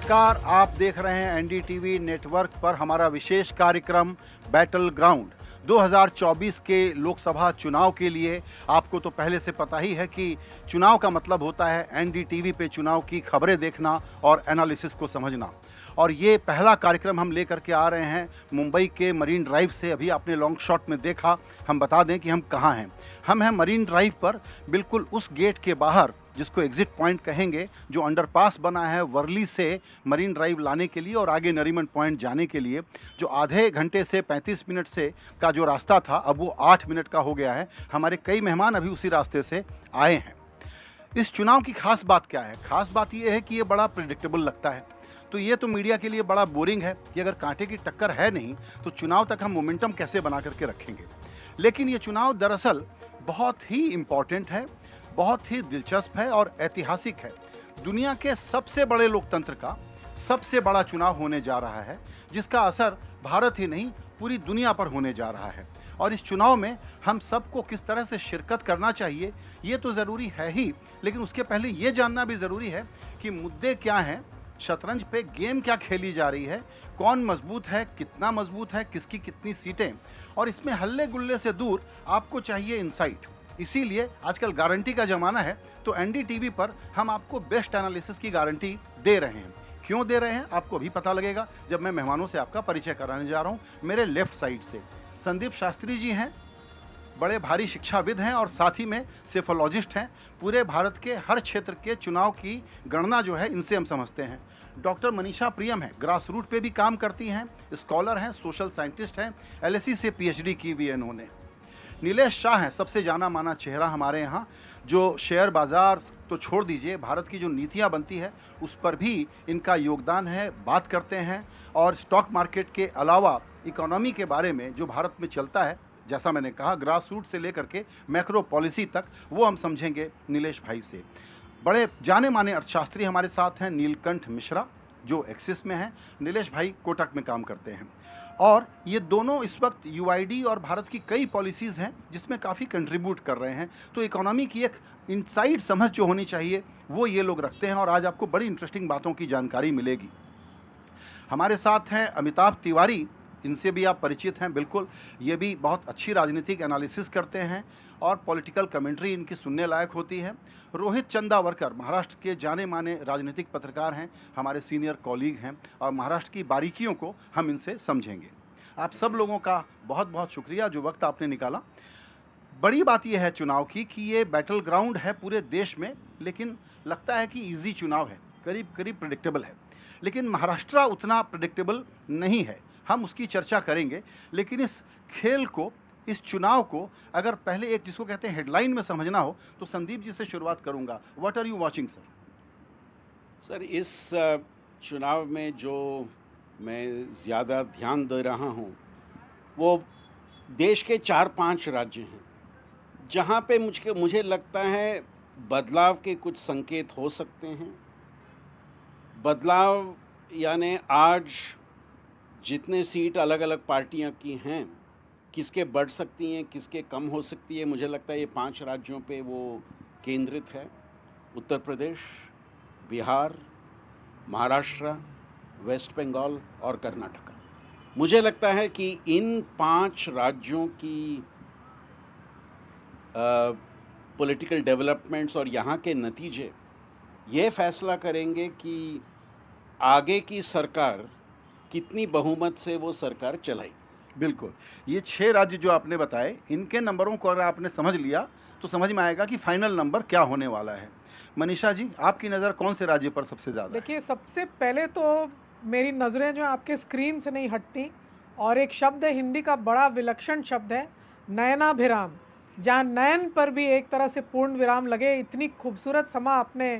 नमस्कार, आप देख रहे हैं एनडीटीवी नेटवर्क पर हमारा विशेष कार्यक्रम बैटल ग्राउंड। 2024 के लोकसभा चुनाव के लिए आपको तो पहले से पता ही है कि चुनाव का मतलब होता है एनडीटीवी पे चुनाव की खबरें देखना और एनालिसिस को समझना। और ये पहला कार्यक्रम हम लेकर के आ रहे हैं मुंबई के मरीन ड्राइव से। अभी आपने लॉन्ग शॉट में देखा। हम बता दें कि हम कहाँ हैं। हम हैं मरीन ड्राइव पर, बिल्कुल उस गेट के बाहर जिसको एग्जिट पॉइंट कहेंगे, जो अंडरपास बना है वर्ली से मरीन ड्राइव लाने के लिए और आगे नरीमन पॉइंट जाने के लिए। जो आधे घंटे से 35 मिनट से का जो रास्ता था, अब वो 8 मिनट का हो गया है। हमारे कई मेहमान अभी उसी रास्ते से आए हैं। इस चुनाव की खास बात क्या है? खास बात ये है कि ये बड़ा प्रिडिक्टेबल लगता है। तो ये तो मीडिया के लिए बड़ा बोरिंग है कि अगर कांटे की टक्कर है नहीं तो चुनाव तक हम मोमेंटम कैसे बना करके रखेंगे। लेकिन ये चुनाव दरअसल बहुत ही इम्पॉर्टेंट है, बहुत ही दिलचस्प है और ऐतिहासिक है। दुनिया के सबसे बड़े लोकतंत्र का सबसे बड़ा चुनाव होने जा रहा है, जिसका असर भारत ही नहीं पूरी दुनिया पर होने जा रहा है। और इस चुनाव में हम सबको किस तरह से शिरकत करना चाहिए ये तो ज़रूरी है ही, लेकिन उसके पहले ये जानना भी ज़रूरी है कि मुद्दे क्या हैं, शतरंज पे गेम क्या खेली जा रही है, कौन मजबूत है, कितना मजबूत है, किसकी कितनी सीटें। और इसमें हल्ले गुल्ले से दूर आपको चाहिए इंसाइट। इसीलिए आजकल गारंटी का ज़माना है, तो एनडीटीवी पर हम आपको बेस्ट एनालिसिस की गारंटी दे रहे हैं। क्यों दे रहे हैं आपको भी पता लगेगा जब मैं मेहमानों से आपका परिचय कराने जा रहा हूँ। मेरे लेफ्ट साइड से संदीप शास्त्री जी हैं, बड़े भारी शिक्षाविद हैं और साथ ही में सेफोलॉजिस्ट हैं। पूरे भारत के हर क्षेत्र के चुनाव की गणना जो है इनसे हम समझते हैं। डॉक्टर मनीषा प्रियम है, ग्रास रूट पे भी काम करती हैं, स्कॉलर हैं, सोशल साइंटिस्ट हैं, एलएसी से पीएचडी की हुई है इन्होंने। नीलेश शाह हैं, सबसे जाना माना चेहरा हमारे यहाँ, जो शेयर बाज़ार तो छोड़ दीजिए, भारत की जो नीतियाँ बनती है उस पर भी इनका योगदान है, बात करते हैं। और स्टॉक मार्केट के अलावा इकोनॉमी के बारे में जो भारत में चलता है, जैसा मैंने कहा ग्रास रूट से लेकर के मैक्रो पॉलिसी तक, वो हम समझेंगे नीलेश भाई से। बड़े जाने माने अर्थशास्त्री हमारे साथ हैं नीलकंठ मिश्रा, जो एक्सिस में हैं। नीलेश भाई कोटक में काम करते हैं। और ये दोनों इस वक्त यूआईडी और भारत की कई पॉलिसीज़ हैं जिसमें काफ़ी कंट्रीब्यूट कर रहे हैं। तो इकोनॉमी की एक इनसाइड समझ जो होनी चाहिए वो ये लोग रखते हैं और आज आपको बड़ी इंटरेस्टिंग बातों की जानकारी मिलेगी। हमारे साथ हैं अमिताभ तिवारी, इनसे भी आप परिचित हैं बिल्कुल। ये भी बहुत अच्छी राजनीतिक एनालिसिस करते हैं और पॉलिटिकल कमेंट्री इनकी सुनने लायक होती है। रोहित चंदावरकर महाराष्ट्र के जाने माने राजनीतिक पत्रकार हैं, हमारे सीनियर कॉलीग हैं और महाराष्ट्र की बारीकियों को हम इनसे समझेंगे। आप सब लोगों का बहुत बहुत शुक्रिया जो वक्त आपने निकाला। बड़ी बात यह है चुनाव की कि ये बैटल ग्राउंड है पूरे देश में, लेकिन लगता है कि इजी चुनाव है, करीब करीब प्रिडिक्टेबल है। लेकिन महाराष्ट्र उतना प्रिडिक्टेबल नहीं है, हम उसकी चर्चा करेंगे। लेकिन इस खेल को, इस चुनाव को अगर पहले एक जिसको कहते हैं हेडलाइन में समझना हो तो संदीप जी से शुरुआत करूंगा। What are you watching sir? Sir, इस चुनाव में जो मैं ज़्यादा ध्यान दे रहा हूँ वो देश के 4-5 राज्य हैं जहाँ पे मुझे लगता है बदलाव के कुछ संकेत हो सकते हैं। बदलाव यानी आज जितने सीट अलग अलग पार्टियां की हैं, किसके बढ़ सकती हैं, किसके कम हो सकती है, मुझे लगता है ये 5 राज्यों पे वो केंद्रित है। उत्तर प्रदेश, बिहार, महाराष्ट्र, वेस्ट बंगाल और कर्नाटका। मुझे लगता है कि इन 5 राज्यों की पॉलिटिकल डेवलपमेंट्स और यहाँ के नतीजे ये फैसला करेंगे कि आगे की सरकार कितनी बहुमत से वो सरकार चलाएगी। बिल्कुल, ये 6 राज्य जो आपने बताए, इनके नंबरों को अगर आपने समझ लिया तो समझ में आएगा कि फाइनल नंबर क्या होने वाला है। मनीषा जी, आपकी नज़र कौन से राज्य पर सबसे ज़्यादा है? देखिए, सबसे पहले तो मेरी नज़रें जो आपके स्क्रीन से नहीं हटती, और एक शब्द है हिंदी का, बड़ा विलक्षण शब्द है, नयनाभिराम। जहाँ नयन पर भी एक तरह से पूर्ण विराम लगे, इतनी खूबसूरत समा अपने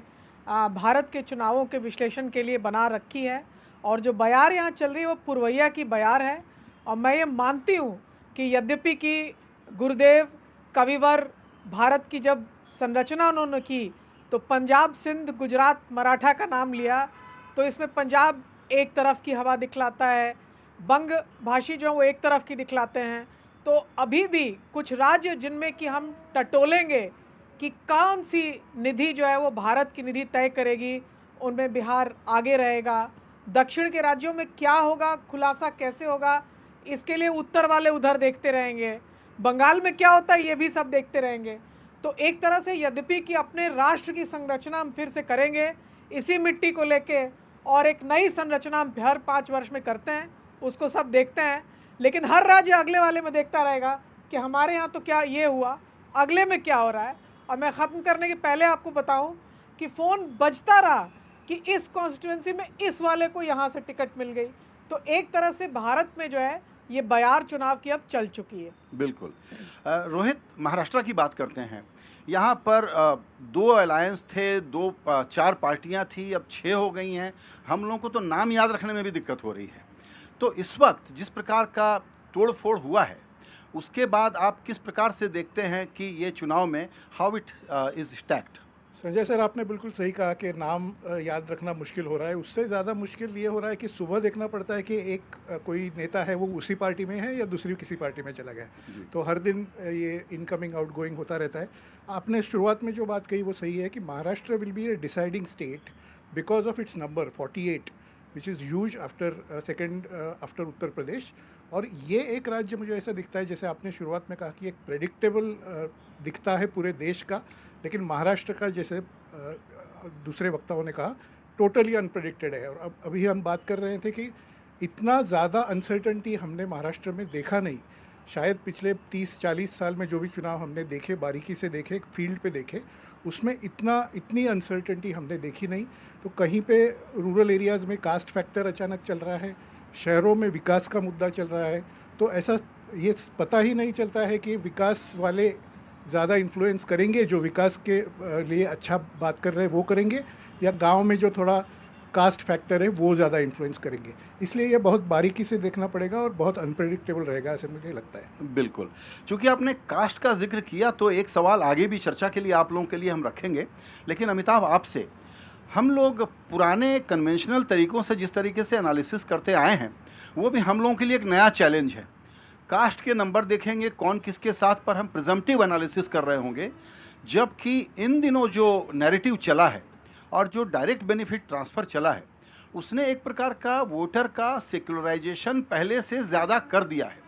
भारत के चुनावों के विश्लेषण के लिए बना रखी है। और जो बयार यहाँ चल रही है वो पुरवैया की बयार है। और मैं ये मानती हूँ कि यद्यपि कि गुरुदेव कविवर भारत की जब संरचना उन्होंने की तो पंजाब, सिंध, गुजरात, मराठा का नाम लिया, तो इसमें पंजाब एक तरफ की हवा दिखलाता है, बंग भाषी जो है वो एक तरफ की दिखलाते हैं। तो अभी भी कुछ राज्य जिनमें कि हम टटोलेंगे कि कौन सी निधि जो है वो भारत की निधि तय करेगी, उनमें बिहार आगे रहेगा। दक्षिण के राज्यों में क्या होगा, खुलासा कैसे होगा, इसके लिए उत्तर वाले उधर देखते रहेंगे। बंगाल में क्या होता है ये भी सब देखते रहेंगे। तो एक तरह से यद्यपि कि अपने राष्ट्र की संरचना हम फिर से करेंगे इसी मिट्टी को लेके, और एक नई संरचना हम हर 5 वर्ष में करते हैं, उसको सब देखते हैं, लेकिन हर राज्य अगले वाले में देखता रहेगा कि हमारे यहाँ तो क्या ये हुआ, अगले में क्या हो रहा है। और मैं ख़त्म करने के पहले आपको बताऊं कि फ़ोन बजता रहा कि इस कॉन्स्टिट्यूंसी में इस वाले को यहाँ से टिकट मिल गई। तो एक तरह से भारत में जो है ये बयार चुनाव की अब चल चुकी है। बिल्कुल। रोहित, महाराष्ट्र की बात करते हैं। यहाँ पर 2 अलायंस थे, 4 पार्टियाँ थी, अब 6 हो गई हैं। हम लोगों को तो नाम याद रखने में भी दिक्कत हो रही है। तो इस वक्त जिस प्रकार का तोड़-फोड़ हुआ है, उसके बाद आप किस प्रकार से देखते हैं कि ये चुनाव में how it is stacked? Sanjay sir, आपने बिल्कुल सही कहा कि नाम याद रखना मुश्किल हो रहा है। उससे ज़्यादा मुश्किल ये हो रहा है कि सुबह देखना पड़ता है कि एक कोई नेता है वो उसी पार्टी में है या दूसरी किसी पार्टी में चला गया है। तो हर दिन ये इनकमिंग आउटगोइंग होता रहता है। आपने शुरुआत में जो बात कही वो सही है कि Maharashtra will be a deciding state because of its number 48 which is huge after Uttar Pradesh. और ये एक राज्य मुझे ऐसा दिखता है, जैसे आपने शुरुआत में कहा कि एक प्रेडिक्टेबल दिखता है पूरे देश का, लेकिन महाराष्ट्र का, जैसे दूसरे वक्ताओं ने कहा, टोटली अनप्रेडिक्टेड है। और अब अभी हम बात कर रहे थे कि इतना ज़्यादा अनसर्टनटी हमने महाराष्ट्र में देखा नहीं, शायद पिछले 30-40 साल में जो भी चुनाव हमने देखे, बारीकी से देखे, फील्ड पे देखे, उसमें इतनी अनसर्टनटी हमने देखी नहीं। तो कहीं पे रूरल एरियाज़ में कास्ट फैक्टर अचानक चल रहा है, शहरों में विकास का मुद्दा चल रहा है। तो ऐसा ये पता ही नहीं चलता है कि विकास वाले ज़्यादा इन्फ्लुएंस करेंगे, जो विकास के लिए अच्छा बात कर रहे हैं वो करेंगे, या गांव में जो थोड़ा कास्ट फैक्टर है वो ज़्यादा इन्फ्लुएंस करेंगे। इसलिए ये बहुत बारीकी से देखना पड़ेगा और बहुत अनप्रेडिक्टेबल रहेगा, ऐसे मुझे लगता है। बिल्कुल। चूँकि आपने कास्ट का ज़िक्र किया तो एक सवाल आगे भी चर्चा के लिए आप लोगों के लिए हम रखेंगे। लेकिन अमिताभ, आपसे, हम लोग पुराने कन्वेंशनल तरीक़ों से जिस तरीके से एनालिसिस करते आए हैं, वो भी हम लोगों के लिए एक नया चैलेंज है। कास्ट के नंबर देखेंगे, कौन किसके साथ, पर हम प्रिजम्पटिव एनालिसिस कर रहे होंगे। जबकि इन दिनों जो नैरेटिव चला है और जो डायरेक्ट बेनिफिट ट्रांसफ़र चला है, उसने एक प्रकार का वोटर का सेक्युलराइजेशन पहले से ज़्यादा कर दिया है।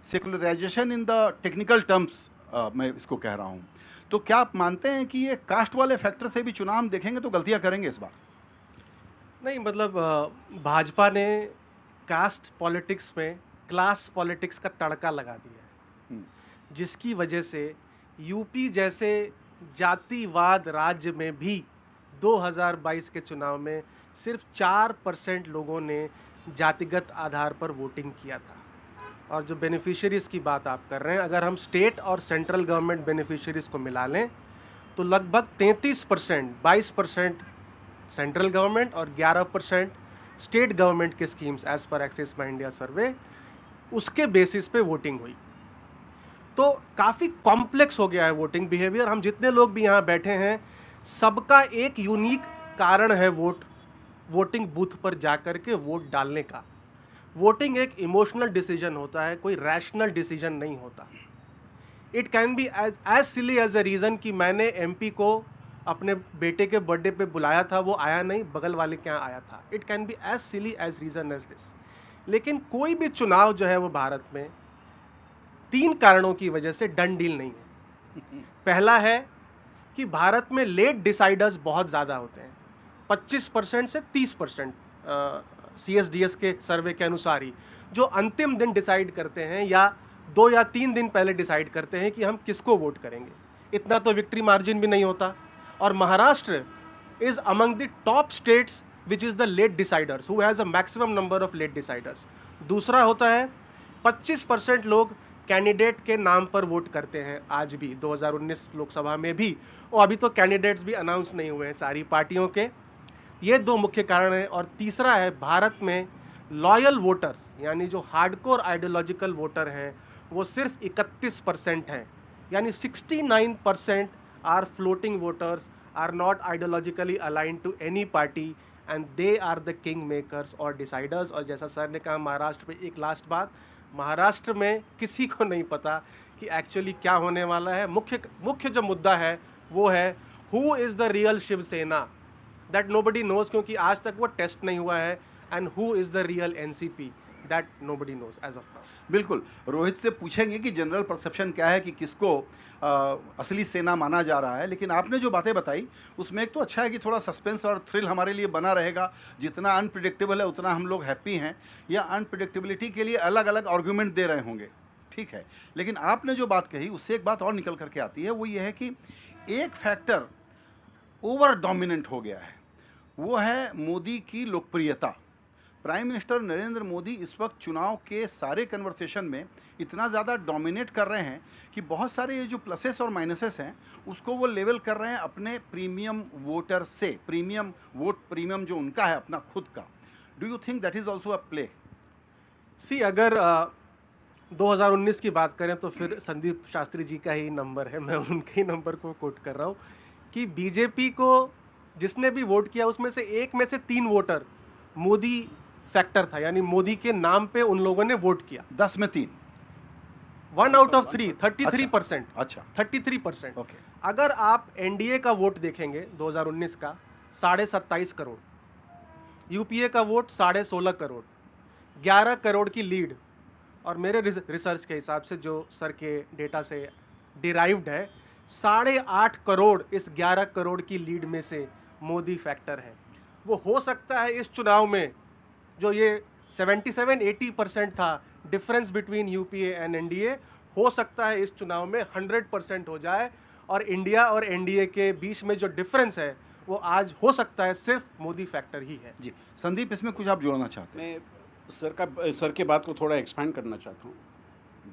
Secularisation in the technical terms मैं इसको कह रहा हूँ। तो क्या आप मानते हैं कि ये कास्ट वाले फैक्टर से भी चुनाव हम देखेंगे तो गलतियाँ करेंगे इस बार? नहीं, मतलब भाजपा ने कास्ट पॉलिटिक्स में क्लास पॉलिटिक्स का तड़का लगा दिया है, जिसकी वजह से यूपी जैसे जातिवाद राज्य में भी 2022 के चुनाव में सिर्फ 4% लोगों ने जातिगत आधार पर वोटिंग किया था। और जो बेनिफिशियरीज़ की बात आप कर रहे हैं, अगर हम स्टेट और सेंट्रल गवर्नमेंट बेनिफिशियरीज़ को मिला लें तो लगभग 33%, 22% सेंट्रल गवर्नमेंट और 11% स्टेट गवर्नमेंट के स्कीम्स एज़ पर एक्सिस माई इंडिया सर्वे, उसके बेसिस पे वोटिंग हुई। तो काफ़ी कॉम्प्लेक्स हो गया है वोटिंग बिहेवियर। हम जितने लोग भी यहाँ बैठे हैं, सबका एक यूनिक कारण है वोटिंग बूथ पर जाकर के वोट डालने का। वोटिंग एक इमोशनल डिसीजन होता है, कोई रैशनल डिसीजन नहीं होता। It can be as silly as a reason कि मैंने एमपी को अपने बेटे के बर्थडे पे बुलाया था, वो आया नहीं, बगल वाले के यहाँ आया था। It can be as silly as reason as this. लेकिन कोई भी चुनाव जो है वो भारत में 3 कारणों की वजह से डन डील नहीं है। पहला है कि भारत में लेट डिसाइडर्स बहुत ज़्यादा होते हैं, 25% से 30%, CSDS के सर्वे के अनुसार ही, जो अंतिम दिन डिसाइड करते हैं या 2 या 3 दिन पहले डिसाइड करते हैं कि हम किसको वोट करेंगे। इतना तो विक्ट्री मार्जिन भी नहीं होता। और Maharashtra is among the top states which is the late deciders, who has a maximum number of late deciders. दूसरा होता है 25% लोग कैंडिडेट के नाम पर वोट करते हैं आज भी, 2019 लोकसभा में भी, और अभी तो कैंडिडेट्स भी अनाउंस नहीं हुए हैं सारी पार्टियों के। ये 2 मुख्य कारण हैं। और तीसरा है, भारत में लॉयल वोटर्स यानी जो हार्डकोर आइडियोलॉजिकल वोटर हैं वो सिर्फ 31% हैं, यानी 69% are floating voters, are not ideologically aligned to any party, and they are the king makers और डिसाइडर्स। और जैसा सर ने कहा महाराष्ट्र में, एक लास्ट बात, महाराष्ट्र में किसी को नहीं पता कि एक्चुअली क्या होने वाला है। मुख्य जो मुद्दा है वो है who is the real Shiv Sena, that nobody knows, क्योंकि आज तक वो टेस्ट नहीं हुआ है. And who is the real NCP, that nobody knows as of now. बिल्कुल, रोहित से पूछेंगे कि जनरल परसेप्शन क्या है कि किसको असली सेना माना जा रहा है, लेकिन आपने जो बातें बताई उसमें एक तो अच्छा है कि थोड़ा सस्पेंस और थ्रिल हमारे लिए बना रहेगा. जितना अनप्रिडिक्टेबल है उतना हम लोग हैप्पी हैं, या अनप्रिडिक्टेबिलिटी के लिए अलग अलग आर्गूमेंट दे रहे होंगे, ठीक है. लेकिन आपने जो बात कही उससे एक बात और निकल करके आती है, वो ये है कि एक फैक्टर ओवर डोमिनेंट हो गया है, वो है मोदी की लोकप्रियता. प्राइम मिनिस्टर नरेंद्र मोदी इस वक्त चुनाव के सारे कन्वर्सेशन में इतना ज़्यादा डोमिनेट कर रहे हैं कि बहुत सारे ये जो प्लसेस और माइनसेस हैं उसको वो लेवल कर रहे हैं अपने प्रीमियम वोटर से. प्रीमियम जो उनका है अपना खुद का. Do you think that is also a play? See, अगर 2019 की बात करें तो फिर संदीप शास्त्री जी का ही नंबर है, मैं उनके ही नंबर को कोट कर रहा हूँ कि बीजेपी को जिसने भी वोट किया उसमें से एक में से 3 वोटर मोदी फैक्टर था, यानी मोदी के नाम पे उन लोगों ने वोट किया. 10 में 3. 1 आउट ऑफ 3, 33%. अच्छा, 33%. ओके. अगर आप एनडीए का वोट देखेंगे 2019 का 27.5 करोड़, यूपीए का वोट 16.5 करोड़, 11 करोड़ की लीड. और मेरे रिसर्च के हिसाब से जो सर के डेटा से डिराइव्ड है, 8.5 करोड़ इस 11 करोड़ की लीड में से मोदी फैक्टर है. वो हो सकता है इस चुनाव में जो ये 77-80% था difference between UPA and NDA, हो सकता है इस चुनाव में 100% हो जाए, और इंडिया और एनडीए के बीच में जो डिफरेंस है वो आज हो सकता है सिर्फ मोदी फैक्टर ही है. जी संदीप, इसमें कुछ आप जोड़ना चाहते हैं? मैं सर के बात को थोड़ा एक्सपैंड करना चाहता हूँ.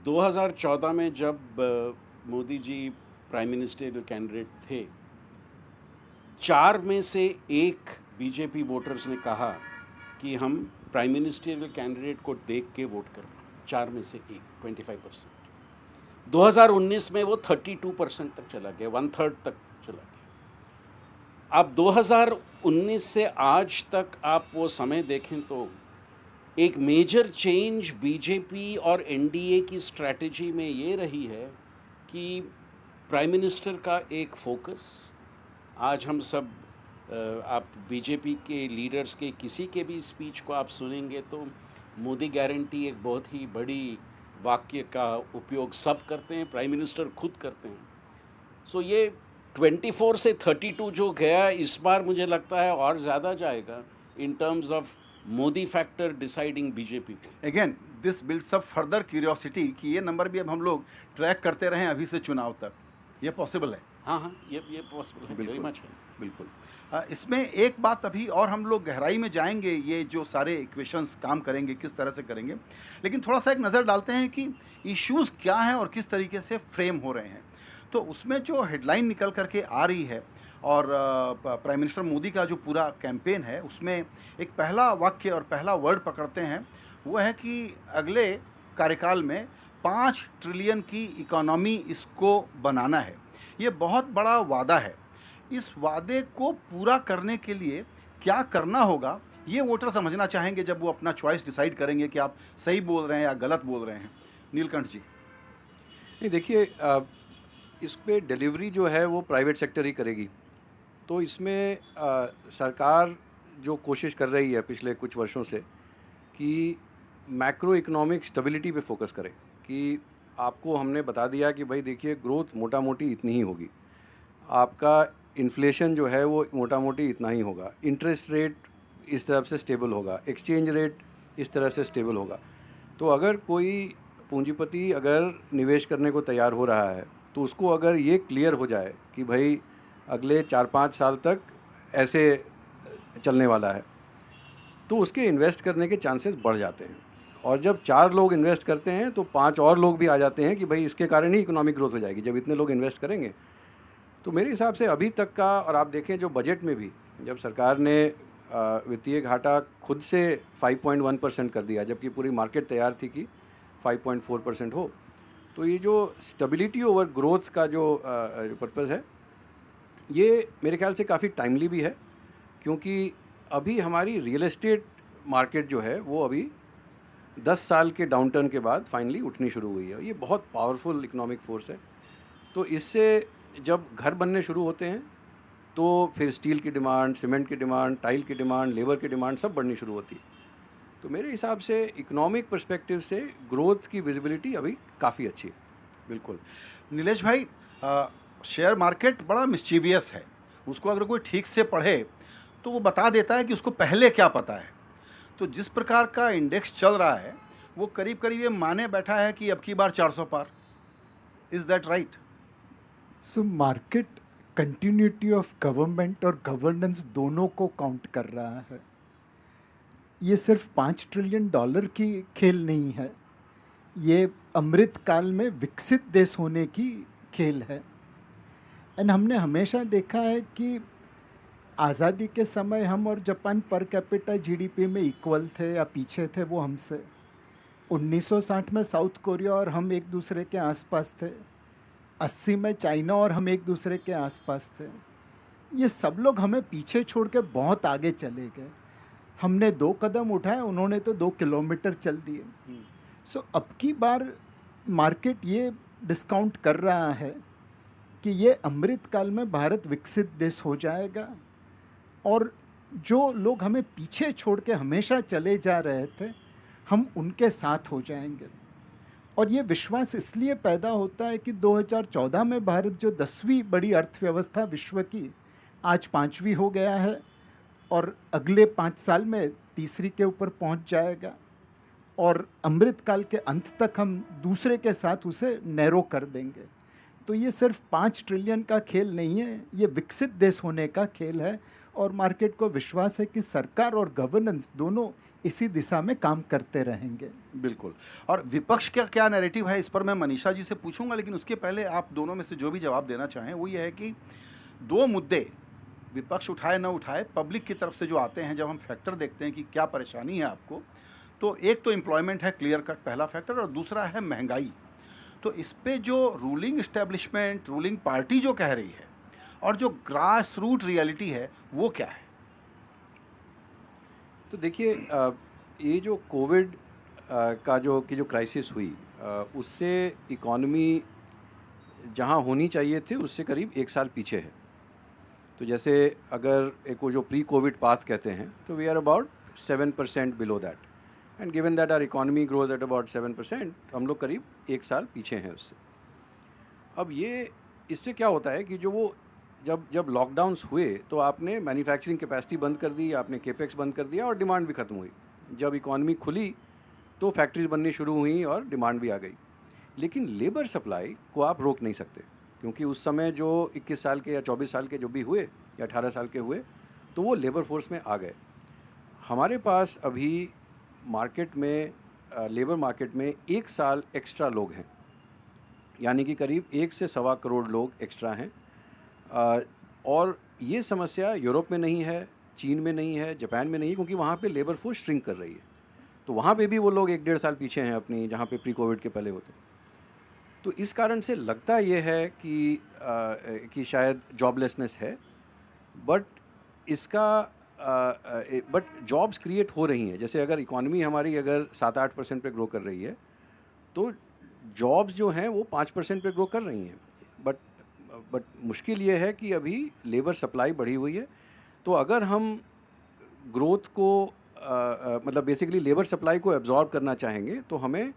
2014 में जब Modi ji prime minister candidate थे, 4 में से 1 बीजेपी वोटर्स ने कहा कि हम प्राइम मिनिस्टरियल कैंडिडेट को देख के वोट कर रहे हैं. 4 में से 1, 25%. 2019 में वो 32% तक चला गया, 1/3 तक चला गया. अब 2019 से आज तक आप वो समय देखें तो एक मेजर चेंज बीजेपी और एनडीए की स्ट्रैटेजी में ये रही है कि प्राइम मिनिस्टर का एक फोकस. आज हम सब आप बीजेपी के लीडर्स के किसी के भी स्पीच को आप सुनेंगे तो मोदी गारंटी एक बहुत ही बड़ी वाक्य का उपयोग सब करते हैं, प्राइम मिनिस्टर खुद करते हैं. सो ये 24 से 32 जो गया, इस बार मुझे लगता है और ज़्यादा जाएगा in terms of Modi factor deciding BJP को. Again this builds up further curiosity कि ये नंबर भी अब हम लोग ट्रैक करते रहें अभी से चुनाव तक. ये पॉसिबल है? हाँ, ये पॉसिबल है, वेरी मच है. बिल्कुल. इसमें एक बात अभी और हम लोग गहराई में जाएंगे, ये जो सारे इक्वेशंस काम करेंगे किस तरह से करेंगे, लेकिन थोड़ा सा एक नज़र डालते हैं कि इश्यूज़ क्या हैं और किस तरीके से फ्रेम हो रहे हैं. तो उसमें जो हेडलाइन निकल करके आ रही है और प्राइम मिनिस्टर मोदी का जो पूरा कैंपेन है उसमें एक पहला वाक्य और पहला वर्ड पकड़ते हैं, वो है कि अगले कार्यकाल में 5 ट्रिलियन की इकोनॉमी इसको बनाना है. ये बहुत बड़ा वादा है. इस वादे को पूरा करने के लिए क्या करना होगा, ये वोटर समझना चाहेंगे जब वो अपना चॉइस डिसाइड करेंगे कि आप सही बोल रहे हैं या गलत बोल रहे हैं. नीलकंठ जी. नहीं, देखिए, इस पे डिलीवरी जो है वो प्राइवेट सेक्टर ही करेगी. तो इसमें सरकार जो कोशिश कर रही है पिछले कुछ वर्षों से कि मैक्रो इकोनॉमिक स्टेबिलिटी पे फोकस करे, कि आपको हमने बता दिया कि भाई देखिए ग्रोथ मोटा मोटी इतनी ही होगी, आपका इन्फ्लेशन जो है वो मोटा मोटी इतना ही होगा, इंटरेस्ट रेट इस तरह से स्टेबल होगा, एक्सचेंज रेट इस तरह से स्टेबल होगा. तो अगर कोई पूंजीपति अगर निवेश करने को तैयार हो रहा है तो उसको अगर ये क्लियर हो जाए कि भाई अगले 4-5 साल तक ऐसे चलने वाला है, तो उसके इन्वेस्ट करने के चांसेस बढ़ जाते हैं. और जब 4 लोग इन्वेस्ट करते हैं तो 5 और लोग भी आ जाते हैं कि भाई इसके कारण ही इकोनॉमिक ग्रोथ हो जाएगी जब इतने लोग इन्वेस्ट करेंगे. तो मेरे हिसाब से अभी तक का, और आप देखें जो बजट में भी जब सरकार ने वित्तीय घाटा खुद से 5.1% कर दिया, जबकि पूरी मार्केट तैयार थी कि 5.4% हो, तो ये जो स्टेबिलिटी ओवर ग्रोथ का जो पर्पज़ है ये मेरे ख्याल से काफ़ी टाइमली भी है, क्योंकि अभी हमारी रियल एस्टेट मार्केट जो है वो अभी 10 साल के डाउनटर्न के बाद फाइनली उठनी शुरू हुई है. ये बहुत पावरफुल इकोनॉमिक फोर्स है. तो इससे जब घर बनने शुरू होते हैं तो फिर स्टील की डिमांड, सीमेंट की डिमांड, टाइल की डिमांड, लेबर की डिमांड सब बढ़नी शुरू होती है। तो मेरे हिसाब से इकोनॉमिक पर्सपेक्टिव से ग्रोथ की विजिबिलिटी अभी काफ़ी अच्छी है। बिल्कुल। नीलेश भाई, शेयर मार्केट बड़ा मिस्चीवियस है। उसको अगर कोई ठीक से पढ़े तो वो बता देता है कि उसको पहले क्या पता है। तो जिस प्रकार का इंडेक्स चल रहा है वो करीब-करीब ये माने बैठा है कि अब की बार 400 पार। Is that right? So market continuity of government और गवर्नेंस दोनों को काउंट कर रहा है। ये सिर्फ $5 ट्रिलियन की खेल नहीं है, ये अमृत काल में विकसित देश होने की खेल है। एंड हमने हमेशा देखा है कि आज़ादी के समय हम और जापान पर कैपिटा जीडीपी में इक्वल थे या पीछे थे वो हमसे। 1960 में साउथ कोरिया और हम एक दूसरे के आसपास थे। 80 में चाइना और हम एक दूसरे के आसपास थे। ये सब लोग हमें पीछे छोड़ के बहुत आगे चले गए। हमने 2 कदम उठाए, उन्होंने तो 2 किलोमीटर चल दिए। सो अब की बार मार्केट ये डिस्काउंट कर रहा है कि ये अमृत काल में भारत विकसित देश हो जाएगा और जो लोग हमें पीछे छोड़ के हमेशा चले जा रहे थे हम उनके साथ हो जाएंगे। और ये विश्वास इसलिए पैदा होता है कि 2014 में भारत जो 10वीं बड़ी अर्थव्यवस्था विश्व की आज 5वीं हो गया है और अगले 5 साल में तीसरी के ऊपर पहुंच जाएगा और अमृत काल के अंत तक हम दूसरे के साथ उसे नैरो कर देंगे। तो ये सिर्फ 5 ट्रिलियन का खेल नहीं है, ये विकसित देश होने का खेल है और मार्केट को विश्वास है कि सरकार और गवर्नेंस दोनों इसी दिशा में काम करते रहेंगे। बिल्कुल। और विपक्ष का क्या नैरेटिव है, इस पर मैं मनीषा जी से पूछूंगा, लेकिन उसके पहले आप दोनों में से जो भी जवाब देना चाहें वो ये है कि 2 मुद्दे विपक्ष उठाए न उठाए, पब्लिक की तरफ से जो आते हैं, जब हम फैक्टर देखते हैं कि क्या परेशानी है आपको, तो एक तो एम्प्लॉयमेंट है, क्लियर कट पहला फैक्टर, और दूसरा है महंगाई। तो इस पे जो रूलिंग इस्टेब्लिशमेंट, रूलिंग पार्टी जो कह रही है और जो ग्रास रूट रियलिटी है वो क्या है? तो देखिए, ये जो कोविड का जो क्राइसिस हुई, उससे इकॉनमी जहाँ होनी चाहिए थी उससे करीब 1 साल पीछे है। तो जैसे अगर एक वो जो प्री कोविड पाथ कहते हैं, तो we are about 7% below that, and given that our economy grows at about 7%, हम लोग करीब 1 साल पीछे हैं उससे। अब ये इससे क्या होता है कि जो वो जब लॉकडाउन्स हुए तो आपने मैन्युफैक्चरिंग कैपेसिटी बंद कर दी, आपने केपेक्स बंद कर दिया और डिमांड भी ख़त्म हुई। जब इकॉनमी खुली तो फैक्ट्रीज बननी शुरू हुई और डिमांड भी आ गई। लेकिन लेबर सप्लाई को आप रोक नहीं सकते, क्योंकि उस समय जो 21 साल के या 24 साल के जो भी हुए या 18 साल के हुए, तो वो लेबर फोर्स में आ गए। हमारे पास अभी मार्केट में, लेबर मार्केट में 1 साल एक्स्ट्रा लोग हैं, यानी कि करीब 1 से सवा करोड़ लोग एक्स्ट्रा हैं। और ये समस्या यूरोप में नहीं है, चीन में नहीं है, जापान में नहीं है, क्योंकि वहाँ पे लेबर फोर्स श्रिंक कर रही है। तो वहाँ पे भी वो लोग 1-1.5 साल पीछे हैं अपनी, जहाँ पे प्री कोविड के पहले होते। तो इस कारण से लगता ये है कि शायद जॉबलेसनेस है, बट जॉब्स क्रिएट हो रही हैं। जैसे अगर इकॉनमी हमारी अगर 7-8% पे ग्रो कर रही है, तो जॉब्स जो हैं वो 5% पे ग्रो कर रही हैं। बट मुश्किल ये है कि अभी लेबर सप्लाई बढ़ी हुई है। तो अगर हम ग्रोथ को मतलब बेसिकली लेबर सप्लाई को एब्जॉर्ब करना चाहेंगे तो हमें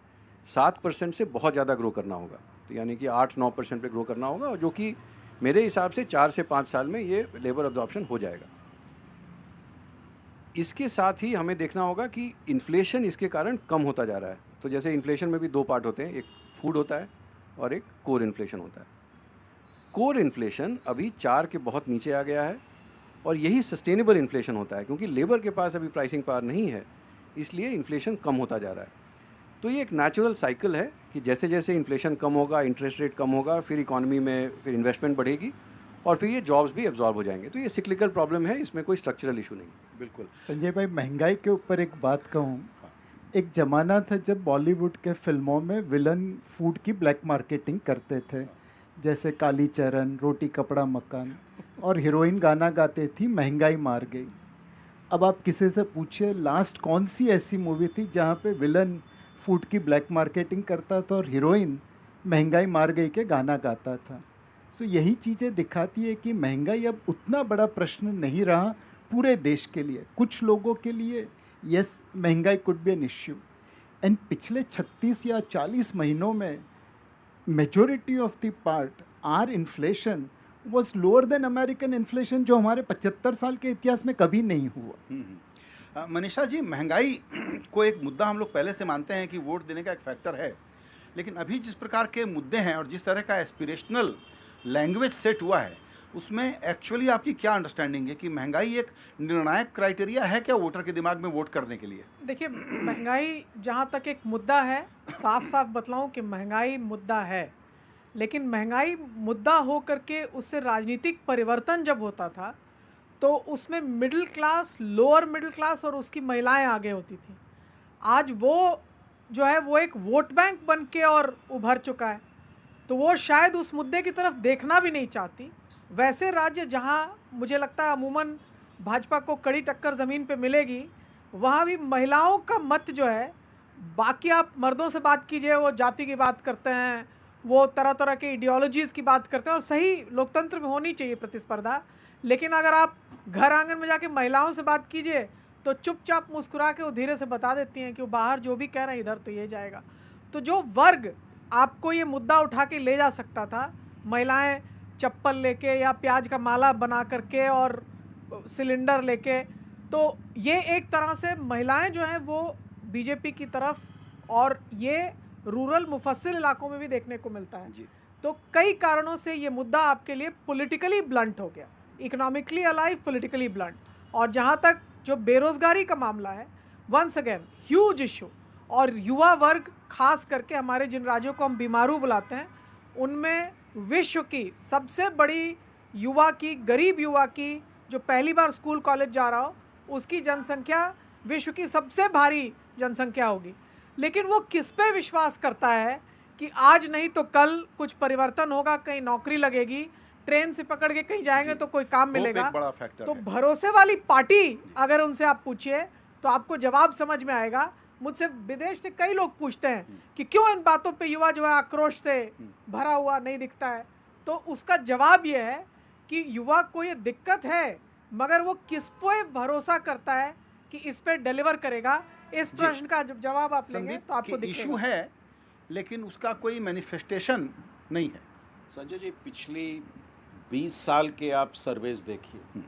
7% से बहुत ज़्यादा ग्रो करना होगा। तो यानी कि 8-9% पे ग्रो करना होगा, जो कि मेरे हिसाब से 4 से 5 साल में ये लेबर एब्जॉर्प्शन हो जाएगा। इसके साथ ही हमें देखना होगा कि इन्फ्लेशन इसके कारण कम होता जा रहा है। तो जैसे इन्फ्लेशन में भी 2 पार्ट होते हैं, एक फूड होता है और एक कोर इन्फ्लेशन होता है। कोर इन्फ्लेशन अभी 4 के बहुत नीचे आ गया है और यही सस्टेनेबल इन्फ्लेशन होता है, क्योंकि लेबर के पास अभी प्राइसिंग पावर नहीं है, इसलिए इन्फ्लेशन कम होता जा रहा है। तो ये एक नेचुरल साइकिल है कि जैसे जैसे इन्फ्लेशन कम होगा, इंटरेस्ट रेट कम होगा, फिर इकॉनमी में फिर इन्वेस्टमेंट बढ़ेगी और फिर ये जॉब्स भी एब्जॉर्ब हो जाएंगे। तो ये सिक्लिकल प्रॉब्लम है, इसमें कोई स्ट्रक्चरल इशू नहीं। बिल्कुल। संजय भाई, महंगाई के ऊपर एक बात कहूँ, एक ज़माना था जब बॉलीवुड के फिल्मों में विलन फूड की ब्लैक मार्केटिंग करते थे, जैसे काली चरण, रोटी कपड़ा मकान, और हीरोइन गाना गाते थी महंगाई मार गई। अब आप किसी से पूछिए लास्ट कौन सी ऐसी मूवी थी जहाँ पे विलन फूड की ब्लैक मार्केटिंग करता था और हीरोइन महंगाई मार गई के गाना गाता था। सो यही चीज़ें दिखाती है कि महंगाई अब उतना बड़ा प्रश्न नहीं रहा पूरे देश के लिए। कुछ लोगों के लिए यस, महंगाई could be an issue, and पिछले 36 या 40 महीनों में majority of the part are inflation was lower than American inflation, जो हमारे 75 साल के इतिहास में कभी नहीं हुआ। मनीषा जी, महंगाई को एक मुद्दा हम लोग पहले से मानते हैं कि वोट देने का एक फैक्टर है, लेकिन अभी जिस प्रकार के मुद्दे हैं और जिस तरह का एस्पिरेशनल लैंग्वेज सेट हुआ है, उसमें एक्चुअली आपकी क्या अंडरस्टैंडिंग है कि महंगाई एक निर्णायक क्राइटेरिया है क्या वोटर के दिमाग में वोट करने के लिए? देखिए, महंगाई जहाँ तक एक मुद्दा है, साफ साफ बतलाऊं कि महंगाई मुद्दा है, लेकिन महंगाई मुद्दा हो करके उससे राजनीतिक परिवर्तन जब होता था तो उसमें middle class, lower middle class और उसकी महिलाएं आगे होती थी। आज वो जो है वो एक वोट बैंक बन के और उभर चुका है, तो वो शायद उस मुद्दे की तरफ देखना भी नहीं चाहती। वैसे राज्य जहाँ मुझे लगता है अमूमन भाजपा को कड़ी टक्कर ज़मीन पे मिलेगी, वहाँ भी महिलाओं का मत जो है, बाकी आप मर्दों से बात कीजिए, वो जाति की बात करते हैं, वो तरह तरह के आइडियोलॉजीज़ की बात करते हैं, और सही लोकतंत्र में होनी चाहिए प्रतिस्पर्धा, लेकिन अगर आप घर आंगन में जाके महिलाओं से बात कीजिए तो चुपचाप मुस्कुरा के वो धीरे से बता देती हैं कि वो बाहर जो भी कह रहे हैं इधर तो ये जाएगा। तो जो वर्ग आपको ये मुद्दा उठा के ले जा सकता था, महिलाएं चप्पल लेके या प्याज का माला बना करके और सिलेंडर लेके, तो ये एक तरह से महिलाएं जो हैं वो बीजेपी की तरफ, और ये रूरल मुफस्सिल इलाकों में भी देखने को मिलता है जी। तो कई कारणों से ये मुद्दा आपके लिए पॉलिटिकली ब्लंट हो गया, इकोनॉमिकली अलाइव, पॉलिटिकली ब्लंट। और जहाँ तक जो बेरोज़गारी का मामला है, वंस अगेन ह्यूज इशू, और युवा वर्ग खास करके हमारे जिन राज्यों को हम बीमारू बुलाते हैं, उनमें विश्व की सबसे बड़ी युवा की, गरीब युवा की, जो पहली बार स्कूल कॉलेज जा रहा हो, उसकी जनसंख्या विश्व की सबसे भारी जनसंख्या होगी। लेकिन वो किस पे विश्वास करता है कि आज नहीं तो कल कुछ परिवर्तन होगा, कहीं नौकरी लगेगी, ट्रेन से पकड़ के कहीं जाएंगे तो कोई काम मिलेगा। एक बड़ा फैक्टर तो है। भरोसे वाली पार्टी अगर उनसे आप पूछिए तो आपको जवाब समझ में आएगा। मुझसे विदेश से कई लोग पूछते हैं कि क्यों इन बातों पे युवा जो है आक्रोश से भरा हुआ नहीं दिखता है, तो उसका जवाब ये है कि युवा को ये दिक्कत है, मगर वो किस पे भरोसा करता है कि इस पे डिलीवर करेगा। इस प्रश्न का जब जवाब आप लेंगे तो आपको इशू दिखेगा। है, लेकिन उसका कोई मैनिफेस्टेशन नहीं है। संजय जी, पिछली 20 साल के आप सर्वेज देखिए,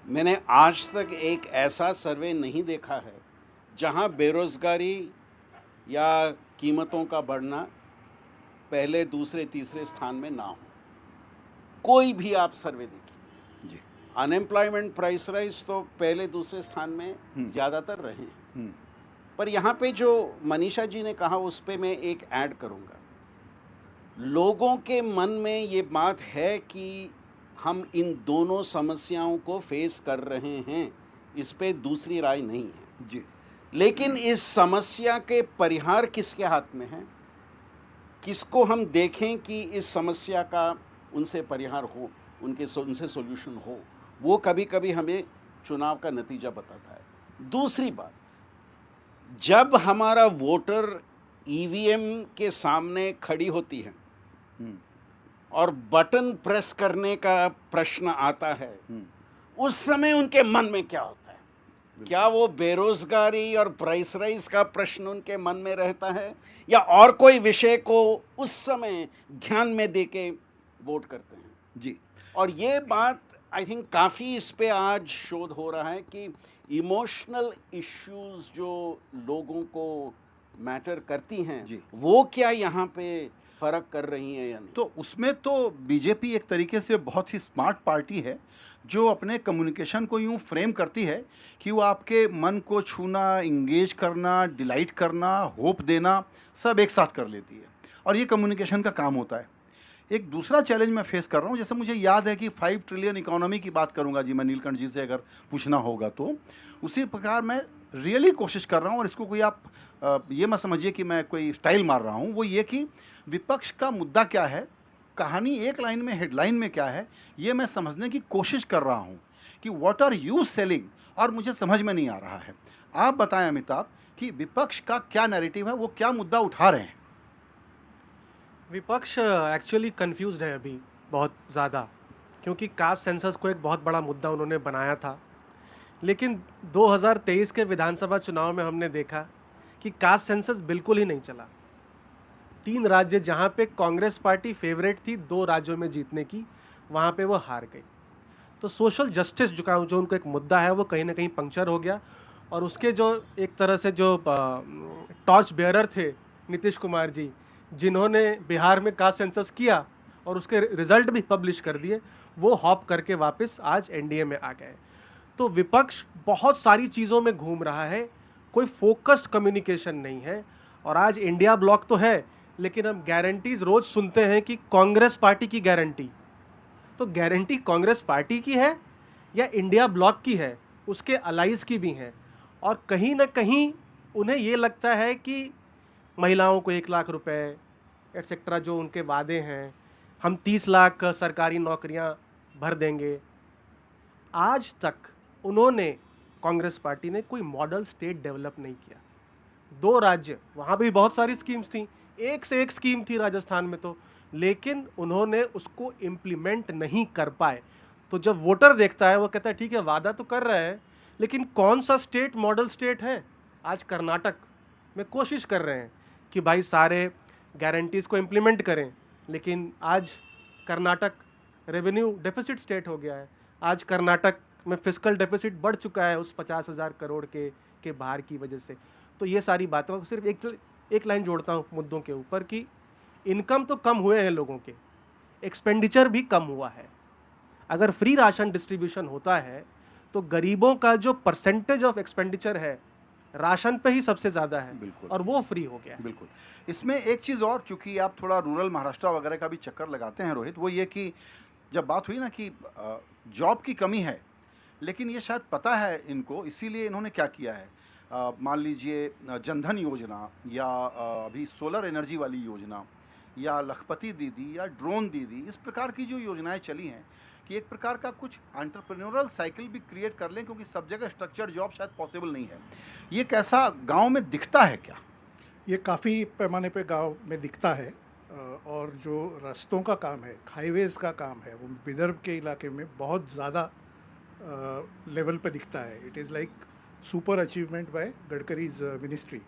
मैंने आज तक एक ऐसा सर्वे नहीं देखा है जहां बेरोजगारी या कीमतों का बढ़ना पहले, दूसरे, तीसरे स्थान में ना हो। कोई भी आप सर्वे देखिए जी। अनएम्प्लॉयमेंट, प्राइस राइज तो पहले दूसरे स्थान में ज़्यादातर रहे हैं। पर यहाँ पे जो मनीषा जी ने कहा उस पे मैं एक ऐड करूँगा। लोगों के मन में ये बात है कि हम इन दोनों समस्याओं को फेस कर रहे हैं, इस पे दूसरी राय नहीं है जी। लेकिन इस समस्या के परिहार किसके हाथ में है, किसको हम देखें कि इस समस्या का उनसे परिहार हो, उनसे सॉल्यूशन हो, वो कभी कभी हमें चुनाव का नतीजा बताता है। दूसरी बात, जब हमारा वोटर ईवीएम के सामने खड़ी होती है और बटन प्रेस करने का प्रश्न आता है, उस समय उनके मन में क्या होता है? क्या वो बेरोजगारी और प्राइस राइज का प्रश्न उनके मन में रहता है, या और कोई विषय को उस समय ध्यान में देके वोट करते हैं? जी। और ये बात आई थिंक काफ़ी इस पे आज शोध हो रहा है कि इमोशनल इश्यूज जो लोगों को मैटर करती हैं जी। वो क्या यहाँ पे फ़र्क कर रही हैं या नहीं? तो उसमें तो बीजेपी एक तरीके से बहुत ही स्मार्ट पार्टी है, जो अपने कम्युनिकेशन को यूं फ्रेम करती है कि वो आपके मन को छूना, इंगेज करना, डिलाइट करना, होप देना, सब एक साथ कर लेती है, और ये कम्युनिकेशन का काम होता है। एक दूसरा चैलेंज मैं फेस कर रहा हूँ, जैसे मुझे याद है कि 5 ट्रिलियन इकोनॉमी की बात करूँगा जी मैं नीलकंठ जी से अगर पूछना होगा, तो उसी प्रकार मैं रियली कोशिश कर रहा हूँ, और इसको कोई आप ये मत समझिए कि मैं कोई स्टाइल मार रहा हूँ, वो ये कि विपक्ष का मुद्दा क्या है, कहानी एक लाइन में, हेडलाइन में क्या है, ये मैं समझने की कोशिश कर रहा हूँ कि व्हाट आर यू सेलिंग, और मुझे समझ में नहीं आ रहा है। आप बताएं अमिताभ कि विपक्ष का क्या नैरेटिव है, वो क्या मुद्दा उठा रहे हैं? विपक्ष एक्चुअली कंफ्यूज्ड है अभी बहुत ज़्यादा, क्योंकि कास्ट सेंसस को एक बहुत बड़ा मुद्दा उन्होंने बनाया था। लेकिन 2023 के विधानसभा चुनाव में हमने देखा कि कास्ट सेंसस बिल्कुल ही नहीं चला। 3 राज्य जहाँ पे कांग्रेस पार्टी फेवरेट थी 2 राज्यों में जीतने की, वहाँ पे वो हार गई। तो सोशल जस्टिस जो उनको एक मुद्दा है वो कहीं ना कहीं पंक्चर हो गया। और उसके जो एक तरह से जो टॉर्च बेयरर थे नीतीश कुमार जी, जिन्होंने बिहार में कास्ट सेंसस किया और उसके रिजल्ट भी पब्लिश कर दिए, वो हॉप करके वापस आज एनडीए में आ गए। तो विपक्ष बहुत सारी चीज़ों में घूम रहा है, कोई फोकस्ड कम्युनिकेशन नहीं है। और आज इंडिया ब्लॉक तो है, लेकिन हम गारंटीज रोज सुनते हैं कि कांग्रेस पार्टी की गारंटी। तो गारंटी कांग्रेस पार्टी की है या इंडिया ब्लॉक की है, उसके अलाइज की भी हैं। और कहीं ना कहीं उन्हें ये लगता है कि महिलाओं को 1 लाख रुपए एटसेट्रा जो उनके वादे हैं, हम 30 लाख सरकारी नौकरियां भर देंगे। आज तक उन्होंने, कांग्रेस पार्टी ने कोई मॉडल स्टेट डेवलप नहीं किया। 2 राज्य, वहाँ भी बहुत सारी स्कीम्स थी, एक से एक स्कीम थी राजस्थान में तो, लेकिन उन्होंने उसको इम्प्लीमेंट नहीं कर पाए। तो जब वोटर देखता है वो कहता है ठीक है वादा तो कर रहा है, लेकिन कौन सा स्टेट मॉडल स्टेट है? आज कर्नाटक में कोशिश कर रहे हैं कि भाई सारे गारंटीज़ को इम्प्लीमेंट करें, लेकिन आज कर्नाटक रेवेन्यू डेफिसिट स्टेट हो गया है। आज कर्नाटक में फिस्कल डेफिसिट बढ़ चुका है उस 50,000 करोड़ के बाहर की वजह से। तो ये सारी बातों को सिर्फ एक लाइन जोड़ता हूँ मुद्दों के ऊपर कि इनकम तो कम हुए हैं लोगों के, एक्सपेंडिचर भी कम हुआ है। अगर फ्री राशन डिस्ट्रीब्यूशन होता है तो गरीबों का जो परसेंटेज ऑफ एक्सपेंडिचर है राशन पे ही सबसे ज़्यादा है, बिल्कुल। और वो फ्री हो गया है। बिल्कुल। इसमें एक चीज़ और, चूंकि आप थोड़ा रूरल महाराष्ट्र वगैरह का भी चक्कर लगाते हैं रोहित, वो ये कि जब बात हुई ना कि जॉब की कमी है, लेकिन ये शायद पता है इनको, इसीलिए इन्होंने क्या किया है, मान लीजिए जनधन योजना या अभी सोलर एनर्जी वाली योजना या लखपति दीदी या ड्रोन दीदी, इस प्रकार की जो योजनाएं चली हैं कि एक प्रकार का कुछ एंटरप्रेन्योरल साइकिल भी क्रिएट कर लें, क्योंकि सब जगह स्ट्रक्चर जॉब शायद पॉसिबल नहीं है। ये कैसा गांव में दिखता है क्या? ये काफ़ी पैमाने पे गांव में दिखता है। और जो रास्तों का काम है, हाईवेज़ का काम है, वो विदर्भ के इलाके में बहुत ज़्यादा लेवल पे दिखता है। It is like super achievement by Gadkari's ministry.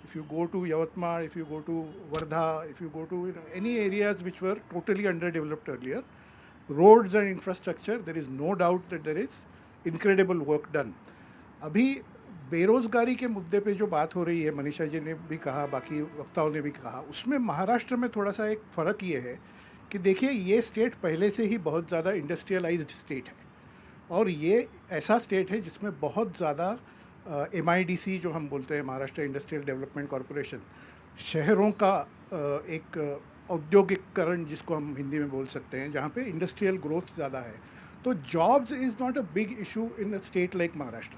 If you go to Yavatmal, if you go to Wardha, if you go to any areas which were totally underdeveloped earlier, roads and infrastructure, there is no doubt that there is incredible work done. अभी बेरोज़गारी के मुद्दे पे जो बात हो रही है, मनीषा जी ने भी कहा, बाकी वक्ताओं ने भी कहा, उसमें महाराष्ट्र में थोड़ा सा एक फ़र्क ये है कि देखिए ये स्टेट पहले से ही बहुत ज़्यादा इंडस्ट्रियलाइज्ड स्टेट है, और ये ऐसा स्टेट है जिसमें बहुत ज़्यादा MIDC जो हम बोलते हैं, महाराष्ट्र इंडस्ट्रियल डेवलपमेंट कॉरपोरेशन, शहरों का एक औद्योगिकरण जिसको हम हिंदी में बोल सकते हैं, जहाँ पे इंडस्ट्रियल ग्रोथ ज़्यादा है। तो jobs is not a big issue in a state like Maharashtra.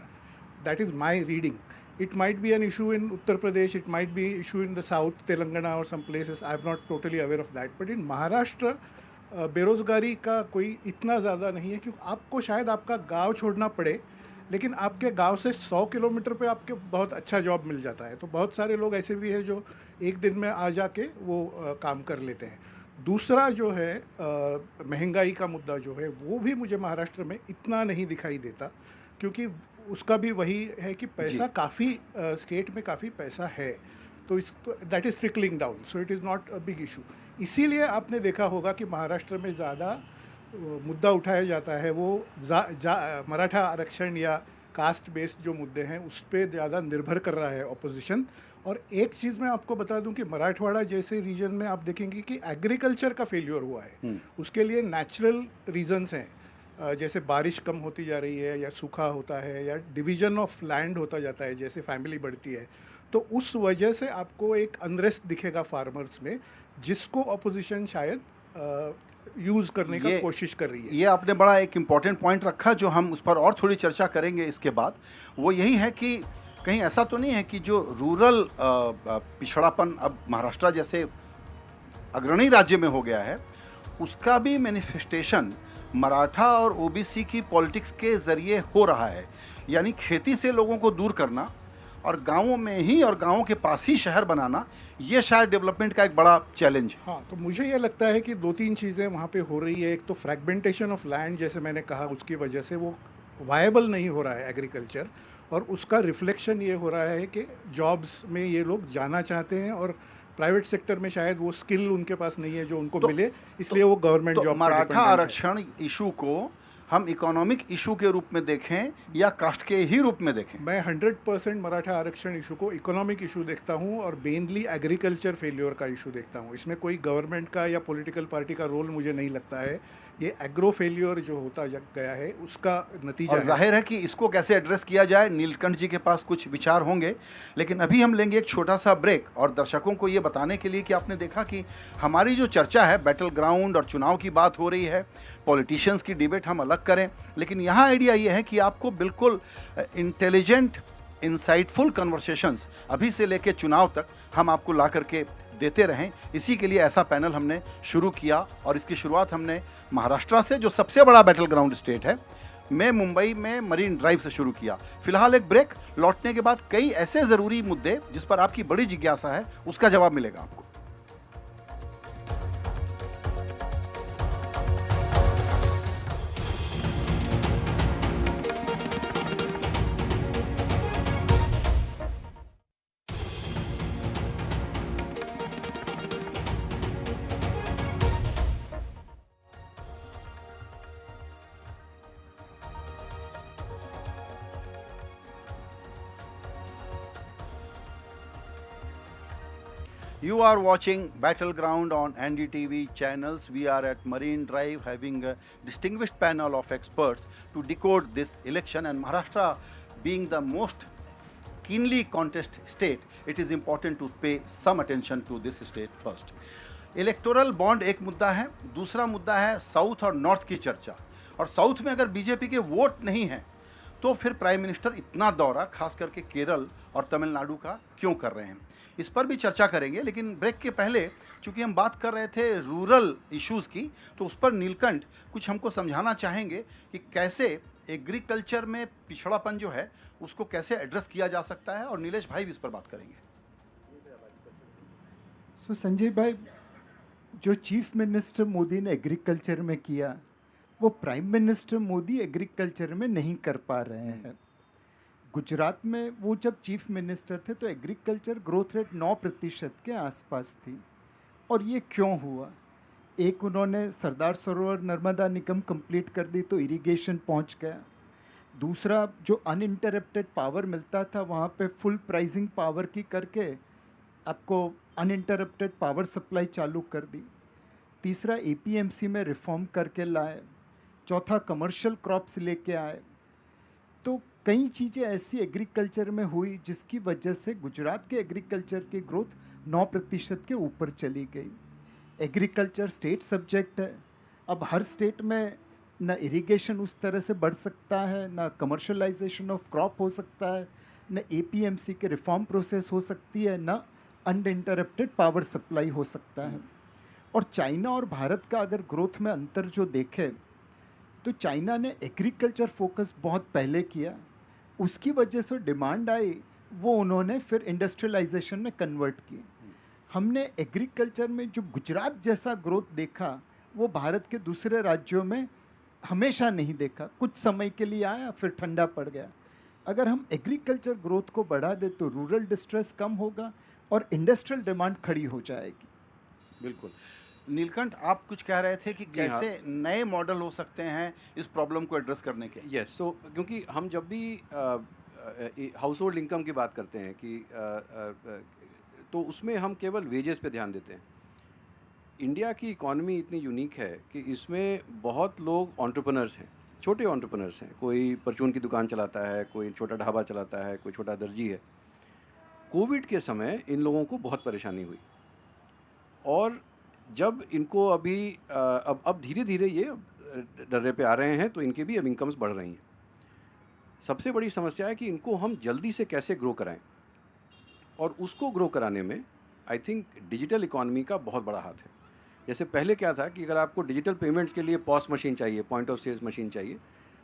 That is my reading. It might be an issue in Uttar Pradesh, it might be issue in the south, Telangana or some places. I am not totally aware of that. But in Maharashtra, बेरोज़गारी का कोई इतना ज़्यादा नहीं है, क्योंकि आपको शायद आपका गांव छोड़ना पड़े, लेकिन आपके गांव से 100 किलोमीटर पे आपके बहुत अच्छा जॉब मिल जाता है. तो बहुत सारे लोग ऐसे भी हैं जो एक दिन में आ जाके वो काम कर लेते हैं. दूसरा जो है महंगाई का मुद्दा जो है, वो भी मुझे महाराष्ट्र में इतना नहीं दिखाई देता, क्योंकि उसका भी वही है कि पैसा काफ़ी स्टेट में काफ़ी पैसा है, तो इस that is trickling down, so it is not a big issue. इसीलिए आपने देखा होगा कि महाराष्ट्र में ज़्यादा मुद्दा उठाया जाता है वो मराठा आरक्षण या कास्ट बेस्ड जो मुद्दे हैं उस पर ज़्यादा निर्भर कर रहा है ऑपोजिशन. और एक चीज़ मैं आपको बता दूं कि मराठवाड़ा जैसे रीजन में आप देखेंगे कि एग्रीकल्चर का फेल्योर हुआ है. उसके लिए नेचुरल रीजंस हैं, जैसे बारिश कम होती जा रही है, या सूखा होता है, या डिवीज़न ऑफ लैंड होता जाता है, जैसे फैमिली बढ़ती है, तो उस वजह से आपको एक अनरेस्ट दिखेगा फार्मर्स में, जिसको अपोजिशन शायद यूज़ करने का कोशिश कर रही है. ये आपने बड़ा एक इम्पॉर्टेंट पॉइंट रखा, जो हम उस पर और थोड़ी चर्चा करेंगे इसके बाद. वो यही है कि कहीं ऐसा तो नहीं है कि जो रूरल पिछड़ापन अब महाराष्ट्र जैसे अग्रणी राज्य में हो गया है, उसका भी मैनिफेस्टेशन मराठा और ओबीसी की पॉलिटिक्स के ज़रिए हो रहा है. यानी खेती से लोगों को दूर करना और गांवों में ही और गांवों के पास ही शहर बनाना, ये शायद डेवलपमेंट का एक बड़ा चैलेंज है। हाँ, तो मुझे ये लगता है कि दो तीन चीज़ें वहाँ पे हो रही है। एक तो फ्रेगमेंटेशन ऑफ लैंड, जैसे मैंने कहा, उसकी वजह से वो वायबल नहीं हो रहा है एग्रीकल्चर, और उसका रिफ्लेक्शन ये हो रहा है कि जॉब्स में ये लोग जाना चाहते हैं और प्राइवेट सेक्टर में शायद वो स्किल उनके पास नहीं है जो उनको मिले, इसलिए वो गवर्नमेंट तो जॉब मराठा आरक्षण इशू को हम इकोनॉमिक इशू के रूप में देखें या कास्ट के ही रूप में देखें? मैं 100% मराठा आरक्षण इशू को इकोनॉमिक इशू देखता हूँ और मेनली एग्रीकल्चर फेल्योर का इशू देखता हूँ। इसमें कोई गवर्नमेंट का या पॉलिटिकल पार्टी का रोल मुझे नहीं लगता है। ये एग्रो फेल्योर जो होता गया है उसका नतीजा और है। जाहिर है कि इसको कैसे एड्रेस किया जाए, नीलकंठ जी के पास कुछ विचार होंगे। लेकिन अभी हम लेंगे एक छोटा सा ब्रेक, और दर्शकों को ये बताने के लिए कि आपने देखा कि हमारी जो चर्चा है बैटल ग्राउंड और चुनाव की बात हो रही है, पॉलिटिशियंस की डिबेट हम अलग करें, लेकिन यहाँ आइडिया ये है कि आपको बिल्कुल इंटेलिजेंट, इंसाइटफुल कन्वर्सेशंस अभी से लेके चुनाव तक हम आपको ला करके देते रहें। इसी के लिए ऐसा पैनल हमने शुरू किया, और इसकी शुरुआत हमने महाराष्ट्र से, जो सबसे बड़ा बैटल ग्राउंड स्टेट है, में मुंबई में मरीन ड्राइव से शुरू किया। फिलहाल एक ब्रेक, लौटने के बाद कई ऐसे ज़रूरी मुद्दे जिस पर आपकी बड़ी जिज्ञासा है, उसका जवाब मिलेगा आपको। You are watching Battleground on NDTV channels. We are at Marine Drive having a distinguished panel of experts to decode this election, and Maharashtra being the most keenly contested state, it is important to pay some attention to this state first. Electoral bond एक मुद्दा है, दूसरा मुद्दा है south और north की चर्चा। और साउथ में अगर बीजेपी के वोट नहीं हैं तो फिर प्राइम मिनिस्टर इतना दौरा खास करके केरल और तमिलनाडु का क्यों कर रहे हैं, इस पर भी चर्चा करेंगे। लेकिन ब्रेक के पहले चूंकि हम बात कर रहे थे रूरल इश्यूज़ की, तो उस पर नीलकंठ कुछ हमको समझाना चाहेंगे कि कैसे एग्रीकल्चर में पिछड़ापन जो है उसको कैसे एड्रेस किया जा सकता है, और नीलेश भाई भी इस पर बात करेंगे। सो संजय भाई, जो चीफ मिनिस्टर मोदी ने एग्रीकल्चर में किया वो प्राइम मिनिस्टर मोदी एग्रीकल्चर में नहीं कर पा रहे हैं। गुजरात में वो जब चीफ मिनिस्टर थे तो एग्रीकल्चर ग्रोथ रेट 9% के आसपास थी। और ये क्यों हुआ? एक, उन्होंने सरदार सरोवर नर्मदा निगम कंप्लीट कर दी तो इरिगेशन पहुंच गया। दूसरा, जो अनइंटरप्टेड पावर मिलता था वहाँ पे फुल प्राइसिंग पावर की करके आपको अनइंटरप्टेड पावर सप्लाई चालू कर दी। तीसरा, एपीएमसी में रिफॉर्म करके लाए। चौथा, कमर्शियल क्रॉप्स लेके आए। तो कई चीज़ें ऐसी एग्रीकल्चर में हुई जिसकी वजह से गुजरात के एग्रीकल्चर की ग्रोथ 9% के ऊपर चली गई। एग्रीकल्चर स्टेट सब्जेक्ट है। अब हर स्टेट में ना इरिगेशन उस तरह से बढ़ सकता है, ना कमर्शलाइजेशन ऑफ क्रॉप हो सकता है, ना एपीएमसी के रिफॉर्म प्रोसेस हो सकती है, ना अनइंटरप्टेड पावर सप्लाई हो सकता है। और चाइना और भारत का अगर ग्रोथ में अंतर जो देखे तो चाइना ने एग्रीकल्चर फोकस बहुत पहले किया, उसकी वजह से डिमांड आई, वो उन्होंने फिर इंडस्ट्रियलाइजेशन में कन्वर्ट की। हमने एग्रीकल्चर में जो गुजरात जैसा ग्रोथ देखा वो भारत के दूसरे राज्यों में हमेशा नहीं देखा। कुछ समय के लिए आया फिर ठंडा पड़ गया। अगर हम एग्रीकल्चर ग्रोथ को बढ़ा दे तो रूरल डिस्ट्रेस कम होगा और इंडस्ट्रियल डिमांड खड़ी हो जाएगी। बिल्कुल। नीलकंठ, आप कुछ कह रहे थे कि कैसे नए मॉडल हो सकते हैं इस प्रॉब्लम को एड्रेस करने के? यस, सो क्योंकि हम जब भी हाउस होल्ड इनकम की बात करते हैं कि तो उसमें हम केवल वेजेस पे ध्यान देते हैं। इंडिया की इकॉनमी इतनी यूनिक है कि इसमें बहुत लोग एंटरप्रेन्योर्स हैं, छोटे एंटरप्रेन्योर्स हैं। कोई परचून की दुकान चलाता है, कोई छोटा ढाबा चलाता है, कोई छोटा दर्जी है। कोविड के समय इन लोगों को बहुत परेशानी हुई, और जब इनको अभी अब धीरे धीरे ये डर्रे पे आ रहे हैं तो इनके भी अब इनकम्स बढ़ रही हैं। सबसे बड़ी समस्या है कि इनको हम जल्दी से कैसे ग्रो कराएं, और उसको ग्रो कराने में आई थिंक डिजिटल इकॉनमी का बहुत बड़ा हाथ है। जैसे पहले क्या था कि अगर आपको डिजिटल पेमेंट्स के लिए पॉस मशीन चाहिए, पॉइंट ऑफ सेल्स मशीन चाहिए,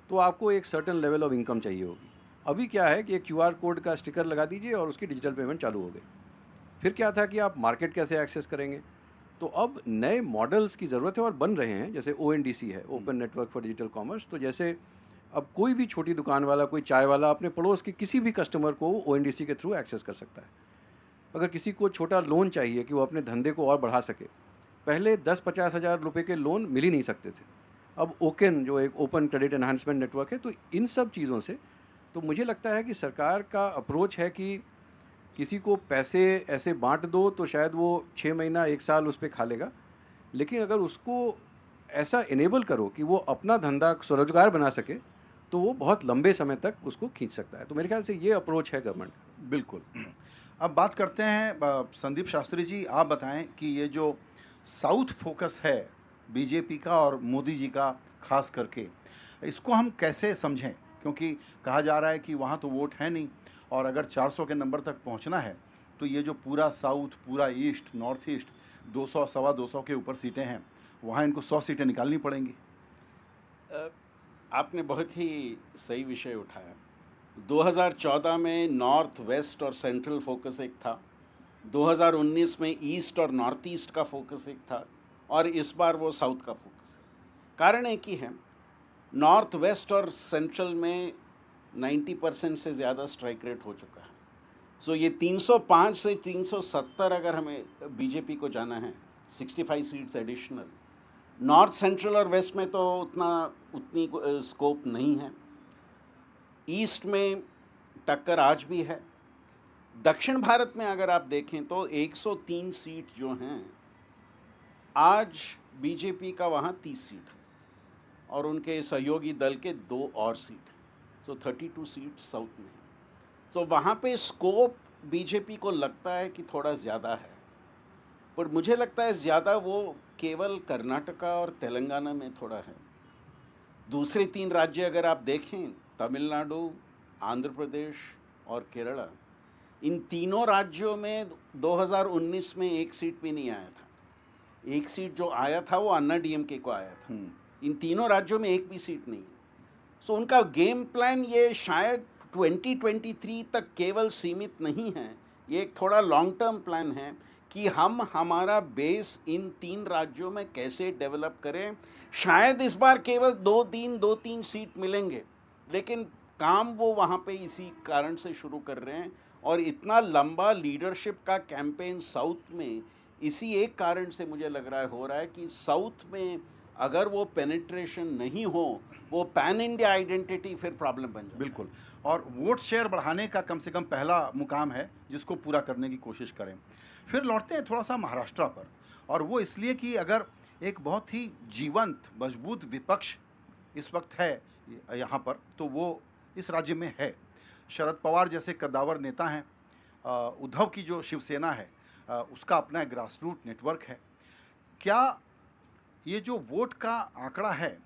तो आपको एक सर्टेन लेवल ऑफ इनकम चाहिए होगी। अभी क्या है कि एक क्यूआर कोड का स्टिकर लगा दीजिए और उसकी डिजिटल पेमेंट चालू हो गई। फिर क्या था कि आप मार्केट कैसे एक्सेस करेंगे? तो अब नए मॉडल्स की ज़रूरत है और बन रहे हैं, जैसे ओएनडीसी है, open network for digital commerce. तो जैसे अब कोई भी छोटी दुकान वाला, कोई चाय वाला अपने पड़ोस के किसी भी कस्टमर को ओएनडीसी के थ्रू एक्सेस कर सकता है। अगर किसी को छोटा लोन चाहिए कि वो अपने धंधे को और बढ़ा सके, पहले 10-50 हज़ार रुपये के लोन मिल ही नहीं सकते थे। अब ओकेन जो एक ओपन क्रेडिट एनहांसमेंट नेटवर्क है, तो इन सब चीज़ों से तो मुझे लगता है कि सरकार का अप्रोच है कि किसी को पैसे ऐसे बांट दो तो शायद वो 6 महीना 1 साल उस पर खा लेगा, लेकिन अगर उसको ऐसा इनेबल करो कि वो अपना धंधा स्वरोजगार बना सके, तो वो बहुत लंबे समय तक उसको खींच सकता है। तो मेरे ख्याल से ये अप्रोच है गवर्नमेंट का। बिल्कुल। अब बात करते हैं संदीप शास्त्री जी, आप बताएं कि ये जो साउथ फोकस है बीजेपी का और मोदी जी का खास करके, इसको हम कैसे समझें? क्योंकि कहा जा रहा है कि वहाँ तो वोट है नहीं, और अगर 400 के नंबर तक पहुँचना है तो ये जो पूरा साउथ, पूरा ईस्ट, नॉर्थ ईस्ट, 200 सवा 200 के ऊपर सीटें हैं, वहाँ इनको 100 सीटें निकालनी पड़ेंगी। आपने बहुत ही सही विषय उठाया। 2014 में नॉर्थ वेस्ट और सेंट्रल फोकस एक था, 2019 में ईस्ट और नॉर्थ ईस्ट का फोकस एक था, और इस बार वो साउथ का फोकस है। कारण एक ही है, नॉर्थ वेस्ट और सेंट्रल में 90% से ज़्यादा स्ट्राइक रेट हो चुका है। सो ये 305 से 370 अगर हमें बीजेपी को जाना है, 65 सीट्स एडिशनल। नॉर्थ, सेंट्रल और वेस्ट में तो उतनी स्कोप नहीं है। ईस्ट में टक्कर आज भी है। दक्षिण भारत में अगर आप देखें तो 103 सीट जो हैं, आज बीजेपी का वहाँ 30 सीट है और उनके सहयोगी दल के 2 और सीट हैं। सो 32 सीट साउथ में है। तो वहाँ पे स्कोप बीजेपी को लगता है कि थोड़ा ज़्यादा है, पर मुझे लगता है ज़्यादा वो केवल कर्नाटका और तेलंगाना में थोड़ा है। दूसरे 3 राज्य अगर आप देखें, तमिलनाडु, आंध्र प्रदेश और केरला, इन तीनों राज्यों में 2019 में 1 सीट भी नहीं आया था। 1 सीट जो आया था वो अन्ना डीएमके को आया था। इन तीनों राज्यों में 1 भी सीट नहीं है। सो उनका गेम प्लान ये शायद 2023 तक केवल सीमित नहीं है, ये एक थोड़ा लॉन्ग टर्म प्लान है कि हम हमारा बेस इन 3 राज्यों में कैसे डेवलप करें। शायद इस बार केवल 2-3 सीट मिलेंगे, लेकिन काम वो वहाँ पे इसी कारण से शुरू कर रहे हैं। और इतना लंबा लीडरशिप का कैंपेन साउथ में इसी एक कारण से मुझे लग रहा है हो रहा है कि साउथ में अगर वो पेनिट्रेशन नहीं हो, वो पैन इंडिया आइडेंटिटी फिर प्रॉब्लम बन जाए। बिल्कुल, और वोट शेयर बढ़ाने का कम से कम पहला मुकाम है जिसको पूरा करने की कोशिश करें। फिर लौटते हैं थोड़ा सा महाराष्ट्र पर, और वो इसलिए कि अगर एक बहुत ही जीवंत मजबूत विपक्ष इस वक्त है यहाँ पर, तो वो इस राज्य में है। शरद पवार जैसे कद्दावर नेता हैं, उद्धव की जो शिवसेना है उसका अपना ग्रास रूट नेटवर्क है। क्या ये जो वोट का आंकड़ा है,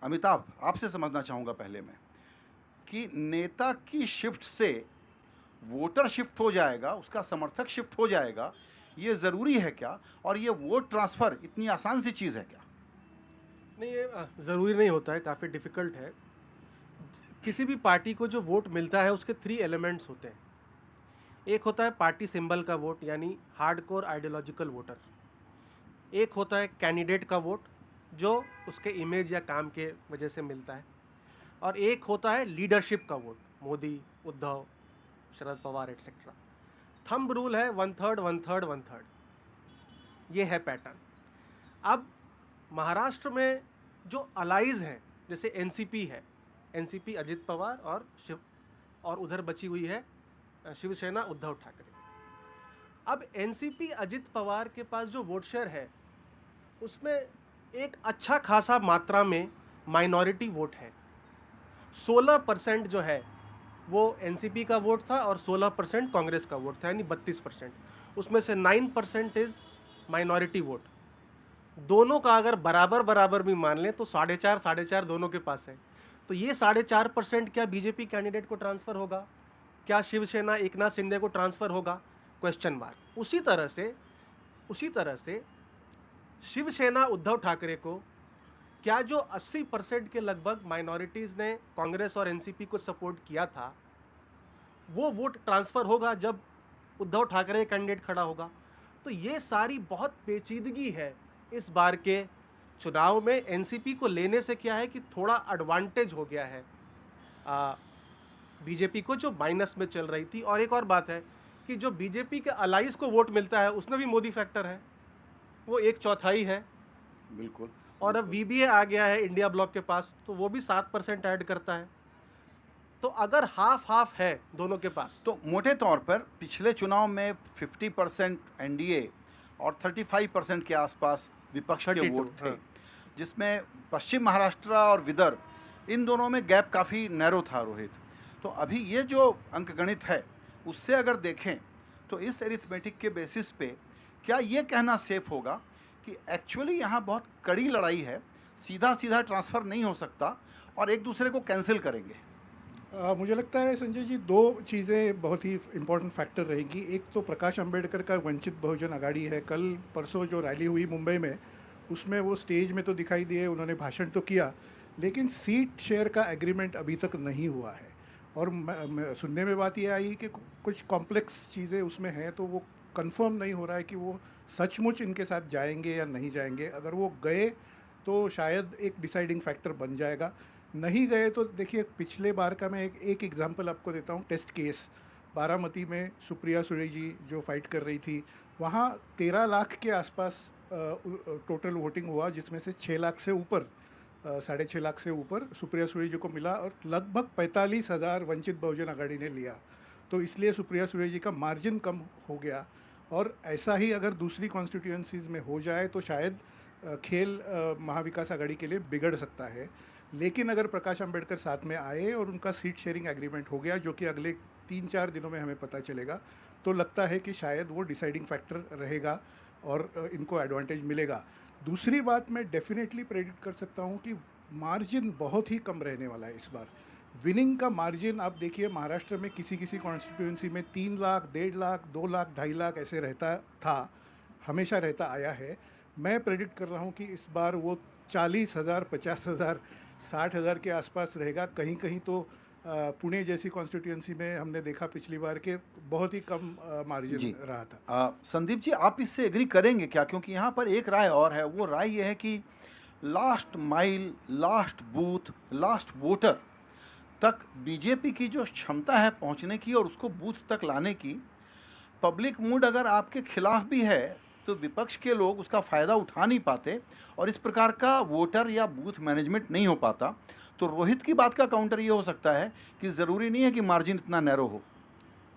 अमिताभ आपसे समझना चाहूँगा पहले मैं, कि नेता की शिफ्ट से वोटर शिफ्ट हो जाएगा, उसका समर्थक शिफ्ट हो जाएगा, ये ज़रूरी है क्या? और ये वोट ट्रांसफ़र इतनी आसान सी चीज़ है क्या? नहीं, ये ज़रूरी नहीं होता है, काफ़ी डिफ़िकल्ट है। किसी भी पार्टी को जो वोट मिलता है उसके 3 एलिमेंट्स होते हैं। एक होता है पार्टी सिंबल का वोट, यानी हार्डकोर आइडियोलॉजिकल वोटर। एक होता है कैंडिडेट का वोट, जो उसके इमेज या काम के वजह से मिलता है। और एक होता है लीडरशिप का vote, Modi, Uddhav, Sharad Pawar etcetera. Thumb rule है 1/3, 1/3, 1/3। ये है पैटर्न। अब महाराष्ट्र में जो अलाइज हैं, जैसे एनसीपी है, एनसीपी अजित पवार और उधर बची हुई है शिवसेना उद्धव ठाकरे। अब एनसीपी अजित पवार के पास जो वोट शेयर है उसमें एक अच्छा खासा मात्रा में माइनॉरिटी वोट है। 16% जो है वो एनसीपी का वोट था और 16% कांग्रेस का वोट था, यानी 32%। उसमें से 9% इज माइनॉरिटी वोट। दोनों का अगर बराबर बराबर भी मान लें तो 4.5 दोनों के पास है। तो ये 4.5% क्या बीजेपी कैंडिडेट को ट्रांसफ़र होगा? क्या शिवसेना एकनाथ शिंदे को ट्रांसफ़र होगा? Question mark. उसी तरह से शिवसेना उद्धव ठाकरे को क्या जो 80% के लगभग माइनॉरिटीज़ ने कांग्रेस और एनसीपी को सपोर्ट किया था, वो वोट ट्रांसफ़र होगा जब उद्धव ठाकरे कैंडिडेट खड़ा होगा? तो ये सारी बहुत पेचीदगी है इस बार के चुनाव में। एनसीपी को लेने से क्या है कि थोड़ा एडवांटेज हो गया है बीजेपी को, जो माइनस में चल रही थी। और एक और बात है कि जो बीजेपी के अलाइज को वोट मिलता है उसमें भी मोदी फैक्टर है, वो 1/4 है। बिल्कुल। और अब वीबीए आ गया है इंडिया ब्लॉक के पास, तो वो भी 7% ऐड करता है। तो अगर हाफ हाफ है दोनों के पास, तो मोटे तौर पर पिछले चुनाव में 50% एनडीए और 35% के आसपास विपक्ष के 32, वोट थे, हाँ। जिसमें पश्चिम महाराष्ट्र और विदर्भ इन दोनों में गैप काफ़ी नैरो था रोहित। तो अभी ये जो अंकगणित है उससे अगर देखें तो इस एरिथमेटिक के बेसिस पे क्या ये कहना सेफ होगा कि एक्चुअली यहाँ बहुत कड़ी लड़ाई है, सीधा सीधा ट्रांसफ़र नहीं हो सकता और एक दूसरे को कैंसिल करेंगे? मुझे लगता है संजय जी, दो चीज़ें बहुत ही इम्पोर्टेंट फैक्टर रहेंगी। एक तो प्रकाश अंबेडकर का वंचित बहुजन अघाड़ी है। कल परसों जो रैली हुई मुंबई में, उसमें वो स्टेज में तो दिखाई दिए, उन्होंने भाषण तो किया, लेकिन सीट शेयर का एग्रीमेंट अभी तक नहीं हुआ है। और सुनने में बात ये आई कि कुछ कॉम्प्लेक्स चीज़ें उसमें हैं, तो वो कंफर्म नहीं हो रहा है कि वो सचमुच इनके साथ जाएंगे या नहीं जाएंगे। अगर वो गए तो शायद एक डिसाइडिंग फैक्टर बन जाएगा, नहीं गए तो देखिए, पिछले बार का मैं एक एग्जांपल आपको देता हूँ। टेस्ट केस बारामती में सुप्रिया सुळे जी जो फाइट कर रही थी, वहाँ 13 लाख के आसपास टोटल वोटिंग हुआ, जिसमें से 6 लाख से ऊपर 6.5 लाख से ऊपर सुप्रिया सुळे जी को मिला और लगभग 45,000 वंचित बहुजन अघाड़ी ने लिया। तो इसलिए सुप्रिया सुळे जी का मार्जिन कम हो गया। और ऐसा ही अगर दूसरी कॉन्स्टिट्यूएंसीज में हो जाए तो शायद खेल महाविकास आघाड़ी के लिए बिगड़ सकता है। लेकिन अगर प्रकाश अंबेडकर साथ में आए और उनका सीट शेयरिंग एग्रीमेंट हो गया, जो कि अगले 3-4 दिनों में हमें पता चलेगा, तो लगता है कि शायद वो डिसाइडिंग फैक्टर रहेगा और इनको एडवांटेज मिलेगा। दूसरी बात, मैं डेफिनेटली प्रेडिक्ट कर सकता हूँ कि मार्जिन बहुत ही कम रहने वाला है इस बार। विनिंग का मार्जिन आप देखिए, महाराष्ट्र में किसी किसी कॉन्स्टिट्यूंसी में 3 लाख, 1.5 लाख, 2 लाख, 2.5 लाख ऐसे रहता था, हमेशा रहता आया है। मैं प्रेडिक्ट कर रहा हूँ कि इस बार वो 40,000, 50,000, 60,000 के आसपास रहेगा। कहीं कहीं तो पुणे जैसी कॉन्स्टिट्यूंसी में हमने देखा पिछली बार के बहुत ही कम मार्जिन रहा था। संदीप जी, आप इससे एग्री करेंगे क्या? क्योंकि यहाँ पर एक राय और है, वो राय ये है कि last mile, last booth, last voter तक बीजेपी की जो क्षमता है पहुँचने की और उसको बूथ तक लाने की, पब्लिक मूड अगर आपके खिलाफ भी है तो विपक्ष के लोग उसका फ़ायदा उठा नहीं पाते और इस प्रकार का वोटर या बूथ मैनेजमेंट नहीं हो पाता। तो रोहित की बात का काउंटर ये हो सकता है कि ज़रूरी नहीं है कि मार्जिन इतना नैरो हो।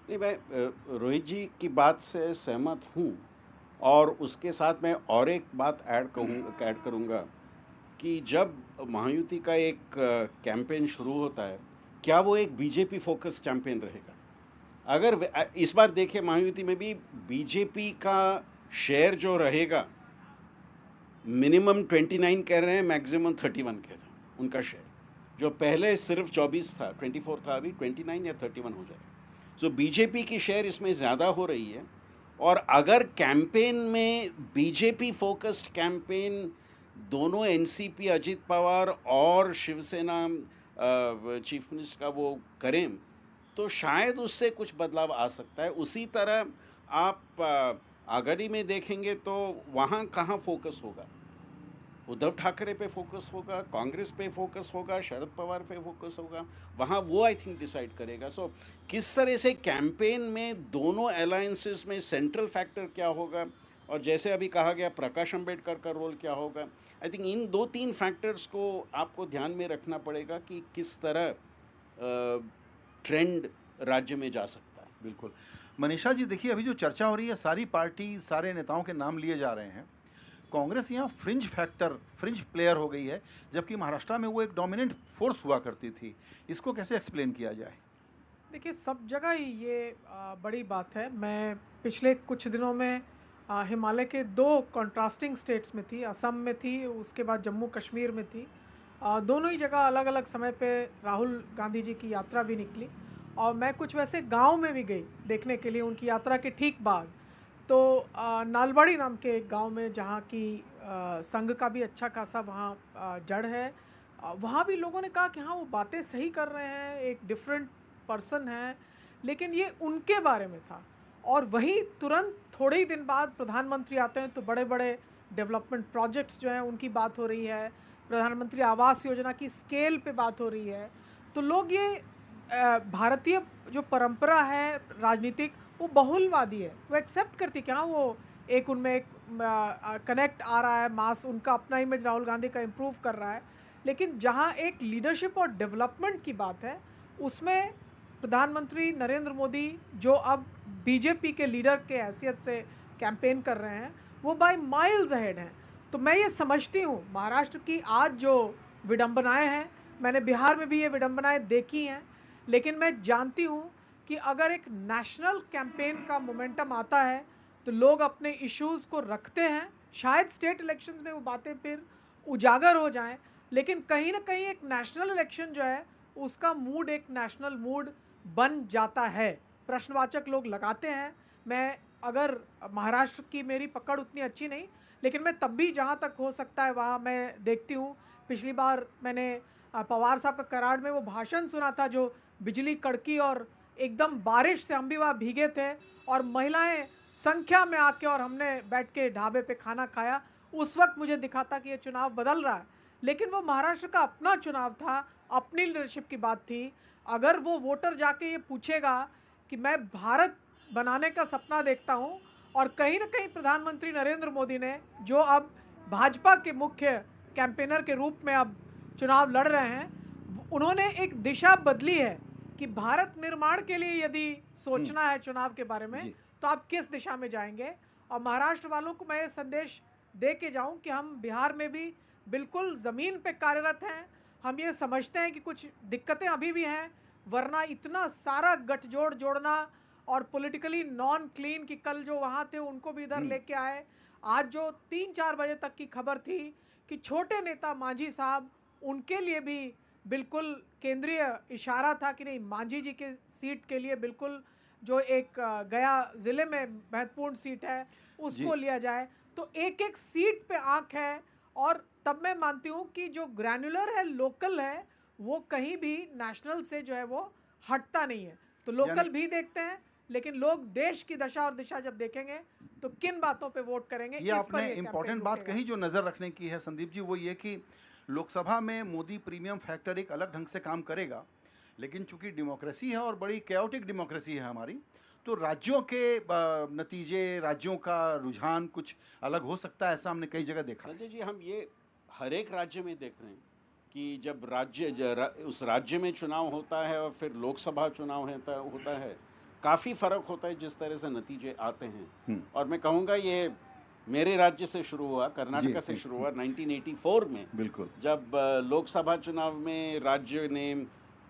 नहीं, मैं रोहित जी की बात से सहमत हूँ और उसके साथ मैं और एक बात ऐड करूँगा कि जब महायुति का एक कैंपेन शुरू होता है, क्या वो एक बीजेपी फोकस कैंपेन रहेगा? अगर इस बार देखिए, महायुति में भी बीजेपी का शेयर जो रहेगा, मिनिमम 29 कह रहे हैं, मैक्सिमम 31 कह रहे हैं उनका शेयर। जो पहले सिर्फ 24 था, 24 था, अभी 29 या 31 हो जाएगा। सो बीजेपी की शेयर इसमें ज़्यादा हो रही है। और अगर कैंपेन में बीजेपी फोकस्ड कैंपेन दोनों एनसीपी, अजित पवार और शिवसेना चीफ मिनिस्टर का वो करें, तो शायद उससे कुछ बदलाव आ सकता है। उसी तरह आप आघाड़ी में देखेंगे तो वहाँ कहाँ फोकस होगा? उद्धव ठाकरे पे फोकस होगा, कांग्रेस पे फोकस होगा, शरद पवार पे फोकस होगा, वहाँ वो आई थिंक डिसाइड करेगा। सो किस तरह से कैंपेन में दोनों अलायंसेस में सेंट्रल फैक्टर क्या होगा, और जैसे अभी कहा गया प्रकाश अंबेडकर का रोल क्या होगा, आई थिंक इन 2-3 फैक्टर्स को आपको ध्यान में रखना पड़ेगा कि किस तरह ट्रेंड राज्य में जा सकता है। बिल्कुल। मनीषा जी, देखिए, अभी जो चर्चा हो रही है, सारी पार्टी, सारे नेताओं के नाम लिए जा रहे हैं। कांग्रेस यहाँ फ्रिंज फैक्टर, फ्रिंज प्लेयर हो गई है, जबकि महाराष्ट्र में वो एक डोमिनेंट फोर्स हुआ करती थी। इसको कैसे एक्सप्लेन किया जाए? देखिए, सब जगह ही ये बड़ी बात है। मैं पिछले कुछ दिनों में हिमालय के 2 कंट्रास्टिंग स्टेट्स में थी, असम में थी, उसके बाद जम्मू कश्मीर में थी। दोनों ही जगह अलग अलग समय पे राहुल गांधी जी की यात्रा भी निकली और मैं कुछ वैसे गांव में भी गई देखने के लिए उनकी यात्रा के ठीक बाद। तो नालबड़ी नाम के एक गांव में, जहाँ की संघ का भी अच्छा खासा वहाँ जड़ है, वहाँ भी लोगों ने कहा कि हाँ वो बातें सही कर रहे हैं, एक डिफरेंट पर्सन है, लेकिन ये उनके बारे में था। और वहीं तुरंत थोड़े ही दिन बाद प्रधानमंत्री आते हैं तो बड़े बड़े डेवलपमेंट प्रोजेक्ट्स जो हैं उनकी बात हो रही है, प्रधानमंत्री आवास योजना की स्केल पे बात हो रही है। तो लोग ये भारतीय जो परंपरा है राजनीतिक, वो बहुलवादी है, वो एक्सेप्ट करती कि हाँ वो एक उनमें एक कनेक्ट आ रहा है, मास उनका अपना इमेज राहुल गांधी का इम्प्रूव कर रहा है। लेकिन जहाँ एक लीडरशिप और डेवलपमेंट की बात है, उसमें प्रधानमंत्री नरेंद्र मोदी जो अब बीजेपी के लीडर के हैसियत से कैंपेन कर रहे हैं, वो बाय माइल्स अहेड हैं। तो मैं ये समझती हूँ महाराष्ट्र की आज जो विडंबनाएं हैं, मैंने बिहार में भी ये विडंबनाएं देखी हैं, लेकिन मैं जानती हूँ कि अगर एक नेशनल कैंपेन का मोमेंटम आता है तो लोग अपने इश्यूज़ को रखते हैं। शायद स्टेट इलेक्शंस में वो बातें फिर उजागर हो जाएं, लेकिन कहीं ना कहीं एक नेशनल इलेक्शन जो है उसका मूड एक नेशनल मूड बन जाता है। प्रश्नवाचक लोग लगाते हैं। मैं अगर महाराष्ट्र की मेरी पकड़ उतनी अच्छी नहीं, लेकिन मैं तब भी जहाँ तक हो सकता है वहाँ मैं देखती हूँ। पिछली बार मैंने पवार साहब का कराड़ में वो भाषण सुना था, जो बिजली कड़की और एकदम बारिश से हम भी वहाँ भीगे थे, और महिलाएं संख्या में आके और हमने बैठ के ढाबे पे खाना खाया। उस वक्त मुझे दिखा था कि ये चुनाव बदल रहा है, लेकिन वो महाराष्ट्र का अपना चुनाव था, अपनी लीडरशिप की बात थी। अगर वो वोटर जाके ये पूछेगा कि मैं भारत बनाने का सपना देखता हूँ, और कहीं ना कहीं प्रधानमंत्री नरेंद्र मोदी ने जो अब भाजपा के मुख्य कैंपेनर के रूप में अब चुनाव लड़ रहे हैं, उन्होंने एक दिशा बदली है कि भारत निर्माण के लिए यदि सोचना है चुनाव के बारे में, तो आप किस दिशा में जाएंगे। और महाराष्ट्र वालों को मैं ये संदेश दे के जाऊँ कि हम बिहार में भी बिल्कुल ज़मीन पे कार्यरत हैं। हम ये समझते हैं कि कुछ दिक्कतें अभी भी हैं, वरना इतना सारा गठजोड़ जोड़ना और पॉलिटिकली नॉन क्लीन कि कल जो वहाँ थे उनको भी इधर लेके आए। आज जो 3-4 बजे तक की खबर थी कि छोटे नेता मांझी साहब, उनके लिए भी बिल्कुल केंद्रीय इशारा था कि नहीं, मांझी जी के सीट के लिए बिल्कुल जो एक गया ज़िले में महत्वपूर्ण सीट है उसको लिया जाए। तो एक एक सीट पे आंख है, और तब मैं मानती हूँ कि जो ग्रैनुलर है, लोकल है, वो कहीं भी नेशनल से जो है वो हटता नहीं है। तो लोकल भी देखते हैं, लेकिन लोग देश की दशा और दिशा जब देखेंगे तो किन बातों पे वोट करेंगे। ये आपने इम्पोर्टेंट बात कही जो नज़र रखने की है संदीप जी, वो ये कि लोकसभा में मोदी प्रीमियम फैक्टर एक अलग ढंग से काम करेगा, लेकिन चूंकि डेमोक्रेसी है और बड़ी कैओटिक डेमोक्रेसी है हमारी, तो राज्यों के नतीजे, राज्यों का रुझान कुछ अलग हो सकता है। ऐसा हमने कई जगह देखा है। संजय जी, हम ये हर एक राज्य में देख रहे हैं कि जब उस राज्य में चुनाव होता है और फिर लोकसभा चुनाव होता है, काफ़ी फ़र्क होता है जिस तरह से नतीजे आते हैं। और मैं कहूँगा ये मेरे राज्य से शुरू हुआ, कर्नाटका से शुरू हुआ 1984 में। बिल्कुल, जब लोकसभा चुनाव में राज्य ने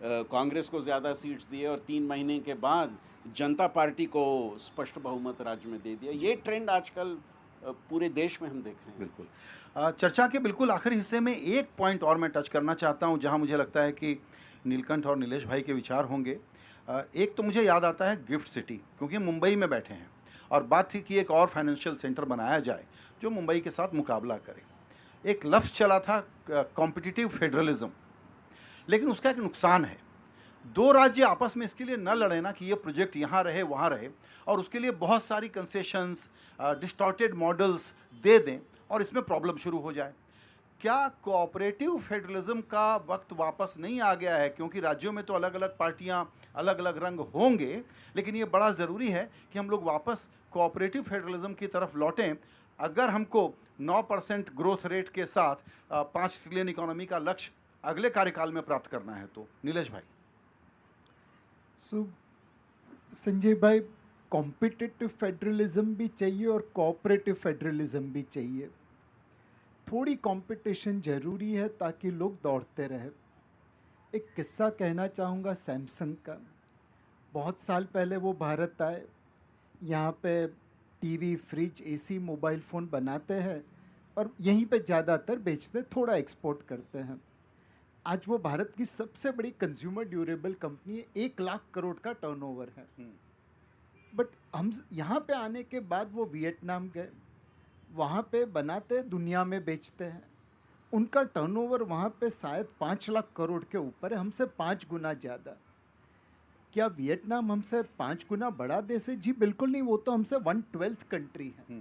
कांग्रेस को ज़्यादा सीट्स दिए और 3 महीने के बाद जनता पार्टी को स्पष्ट बहुमत राज्य में दे दिया। ये ट्रेंड आजकल पूरे देश में हम देख रहे हैं। बिल्कुल। चर्चा के बिल्कुल आखिरी हिस्से में एक पॉइंट और मैं टच करना चाहता हूं, जहां मुझे लगता है कि नीलकंठ और नीलेश भाई के विचार होंगे। एक तो मुझे याद आता है गिफ्ट सिटी, क्योंकि मुंबई में बैठे हैं और बात थी कि एक और फाइनेंशियल सेंटर बनाया जाए जो मुंबई के साथ मुकाबला करे। एक लफ्ज़ चला था कॉम्पिटिटिव फेडरलिज्म, लेकिन उसका एक नुकसान है। 2 राज्य आपस में इसके लिए न लड़े ना कि ये प्रोजेक्ट यहाँ रहे वहाँ रहे, और उसके लिए बहुत सारी कंसेशंस, डिस्टॉर्टेड मॉडल्स दे दें और इसमें प्रॉब्लम शुरू हो जाए। क्या कोऑपरेटिव फेडरलिज्म का वक्त वापस नहीं आ गया है? क्योंकि राज्यों में तो अलग अलग पार्टियां, अलग अलग रंग होंगे, लेकिन ये बड़ा ज़रूरी है कि हम लोग वापस कोऑपरेटिव फेडरलिज्म की तरफ लौटें अगर हमको 9% ग्रोथ रेट के साथ 5 ट्रिलियन इकोनॉमी का लक्ष्य अगले कार्यकाल में प्राप्त करना है। तो नीलेश भाई। संजय भाई, कॉम्पिटिटिव फेडरलिज्म भी चाहिए और कोऑपरेटिव फेडरलिज्म भी चाहिए। थोड़ी कंपटीशन ज़रूरी है ताकि लोग दौड़ते रहे। एक किस्सा कहना चाहूँगा सैमसंग का। बहुत साल पहले वो भारत आए, यहाँ पे TV, fridge, AC, mobile phone बनाते हैं और यहीं पे ज़्यादातर बेचते, थोड़ा एक्सपोर्ट करते हैं। आज वो भारत की सबसे बड़ी कंज्यूमर ड्यूरेबल कंपनी है, 1 लाख करोड़ का टर्नओवर है। बट हम यहाँ पे आने के बाद वो वियतनाम गए, वहाँ पे बनाते दुनिया में बेचते हैं, उनका टर्नओवर वहाँ पे शायद 5 लाख करोड़ के ऊपर है, हमसे 5 गुना ज़्यादा। क्या वियतनाम हमसे 5 गुना बड़ा देश है? जी बिल्कुल नहीं, वो तो हमसे 1/12 कंट्री है।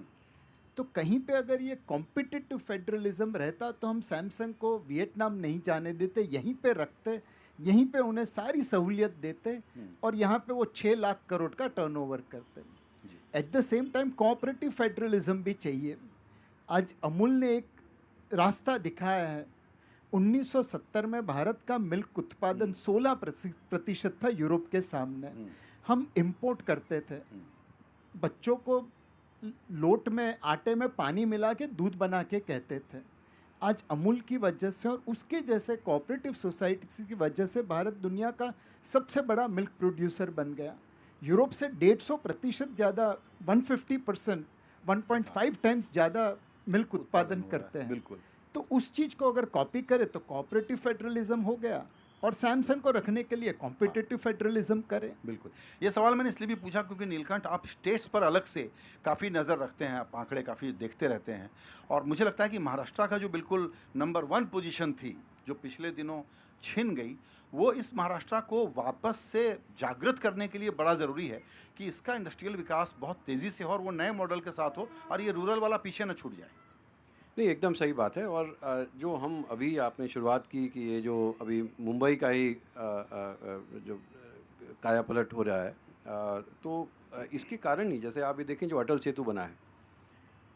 तो कहीं पे अगर ये कॉम्पिटिटिव फेडरलिज्म रहता तो हम सैमसंग को वियतनाम नहीं जाने देते, यहीं पे रखते, यहीं पे उन्हें सारी सहूलियत देते और यहाँ पे वो 6 लाख करोड़ का टर्नओवर करते। At the same time cooperative federalism भी चाहिए। आज अमूल ने एक रास्ता दिखाया है। 1970 में भारत का मिल्क उत्पादन 16% था यूरोप के सामने। हम इंपोर्ट करते थे, बच्चों को लोट में आटे में पानी मिला के दूध बना के कहते थे। आज अमूल की वजह से और उसके जैसे कोऑपरेटिव सोसाइटी की वजह से भारत दुनिया का सबसे बड़ा मिल्क प्रोड्यूसर बन गया। यूरोप से 150% ज़्यादा, 150%, 1.5 टाइम्स ज़्यादा मिल्क उत्पादन करते हैं। बिल्कुल। तो उस चीज़ को अगर कॉपी करे तो कोऑपरेटिव फेडरलिज्म हो गया, और सैमसंग को रखने के लिए कॉम्पिटिटिव फेडरलिज्म करें। बिल्कुल, ये सवाल मैंने इसलिए भी पूछा क्योंकि नीलकंठ आप स्टेट्स पर अलग से काफ़ी नज़र रखते हैं, आप आंकड़े काफ़ी देखते रहते हैं, और मुझे लगता है कि महाराष्ट्र का जो बिल्कुल नंबर 1 पोजीशन थी जो पिछले दिनों छिन गई, वो इस महाराष्ट्र को वापस से जागृत करने के लिए बड़ा ज़रूरी है कि इसका इंडस्ट्रियल विकास बहुत तेज़ी से हो और वो नए मॉडल के साथ हो और ये रूरल वाला पीछे न छूट जाए। नहीं, एकदम सही बात है। और जो हम अभी आपने शुरुआत की कि ये जो अभी मुंबई का ही जो काया पलट हो रहा है, तो इसके कारण ही, जैसे आप ये देखें जो अटल सेतु बना है,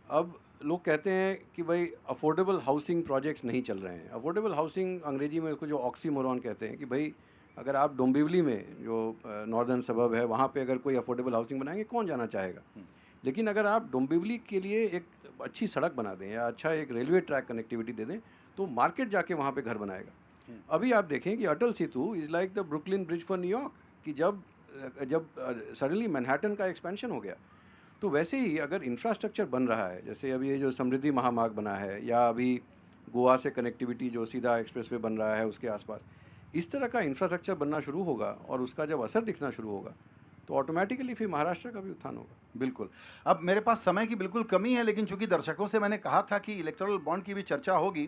अब लोग कहते हैं कि भाई अफोर्डेबल हाउसिंग प्रोजेक्ट्स नहीं चल रहे हैं। अफोर्डेबल हाउसिंग अंग्रेजी में उसको जो ऑक्सीमोरॉन कहते हैं कि भाई अगर आप डोंबिवली में जो नॉर्दर्न सबब है वहाँ पे अगर कोई अफोर्डेबल हाउसिंग बनाएंगे, कौन जाना चाहेगा। लेकिन अगर आप डोंबिवली के लिए एक अच्छी सड़क बना दें या अच्छा एक रेलवे ट्रैक कनेक्टिविटी दे दें तो मार्केट जाके वहाँ पे घर बनाएगा। अभी आप देखें कि Atal Setu is like the Brooklyn bridge for न्यूयॉर्क, कि जब सडनली मैनहट्टन का एक्सपेंशन हो गया, तो वैसे ही अगर इंफ्रास्ट्रक्चर बन रहा है, जैसे अभी ये जो समृद्धि महामार्ग बना है या अभी गोवा से कनेक्टिविटी जो सीधा एक्सप्रेसवे बन रहा है उसके आसपास, इस तरह का इंफ्रास्ट्रक्चर बनना शुरू होगा और उसका जब असर दिखना शुरू होगा तो ऑटोमेटिकली फिर महाराष्ट्र का भी उत्थान होगा। बिल्कुल। अब मेरे पास समय की बिल्कुल कमी है, लेकिन चूंकि दर्शकों से मैंने कहा था कि इलेक्टोरल बॉन्ड की भी चर्चा होगी,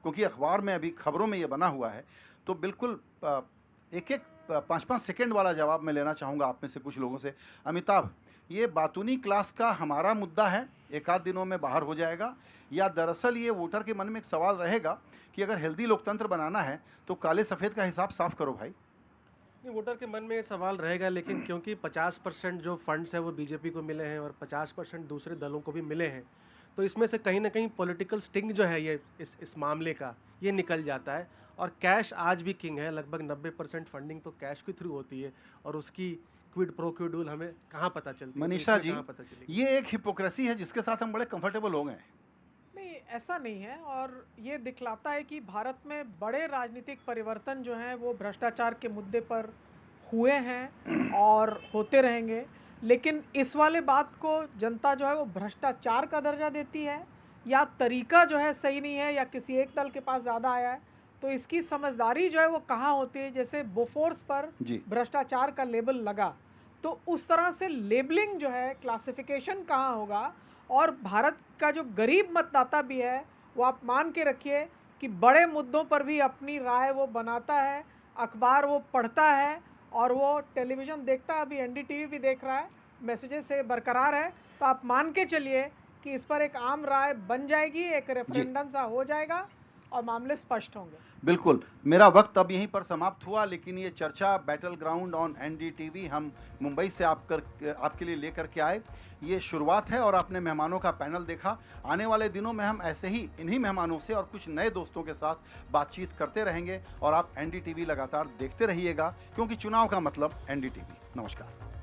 क्योंकि अखबार में अभी खबरों में ये बना हुआ है, तो बिल्कुल एक 5-5 सेकेंड वाला जवाब मैं लेना चाहूँगा आप में से कुछ लोगों से। अमिताभ, ये बातूनी क्लास का हमारा मुद्दा है, एक आध दिनों में बाहर हो जाएगा, या दरअसल ये वोटर के मन में एक सवाल रहेगा कि अगर हेल्दी लोकतंत्र बनाना है तो काले सफ़ेद का हिसाब साफ करो भाई। नहीं, वोटर के मन में ये सवाल रहेगा, लेकिन क्योंकि 50% जो फंड्स है वो बीजेपी को मिले हैं और 50% दूसरे दलों को भी मिले हैं, तो इसमें से कहीं ना कहीं पॉलिटिकल स्टिंग जो है ये इस मामले का ये निकल जाता है। और कैश आज भी किंग है, लगभग 90% फंडिंग तो कैश के थ्रू होती है, और उसकी क्विड प्रो क्विड हमें कहाँ पता चलती है। मनीषा जी, कहाँ पता चलेगी? ये एक हिपोक्रेसी है जिसके साथ हम बड़े कंफर्टेबल हो गए। नहीं, ऐसा नहीं है, और ये दिखलाता है कि भारत में बड़े राजनीतिक परिवर्तन जो हैं वो भ्रष्टाचार के मुद्दे पर हुए हैं और होते रहेंगे। लेकिन इस वाले बात को जनता जो है वो भ्रष्टाचार का दर्जा देती है, या तरीका जो है सही नहीं है, या किसी एक दल के पास ज़्यादा आया है, तो इसकी समझदारी जो है वो कहाँ होती है। जैसे बोफोर्स पर भ्रष्टाचार का लेबल लगा, तो उस तरह से लेबलिंग जो है, क्लासिफिकेशन कहाँ होगा। और भारत का जो गरीब मतदाता भी है वो आप मान के रखिए कि बड़े मुद्दों पर भी अपनी राय वो बनाता है, अखबार वो पढ़ता है और वो टेलीविज़न देखता है। अभी एनडीटीवी भी देख रहा है, मैसेजेस से बरकरार है। तो आप मान के चलिए कि इस पर एक आम राय बन जाएगी, एक रेफरेंडम सा हो जाएगा और मामले स्पष्ट होंगे। बिल्कुल, मेरा वक्त अब यहीं पर समाप्त हुआ, लेकिन ये चर्चा बैटल ग्राउंड ऑन एनडीटीवी हम मुंबई से आपके लिए लेकर के आए। ये शुरुआत है और आपने मेहमानों का पैनल देखा। आने वाले दिनों में हम ऐसे ही इन्हीं मेहमानों से और कुछ नए दोस्तों के साथ बातचीत करते रहेंगे, और आप एनडीटीवी लगातार देखते रहिएगा, क्योंकि चुनाव का मतलब एनडीटीवी। नमस्कार।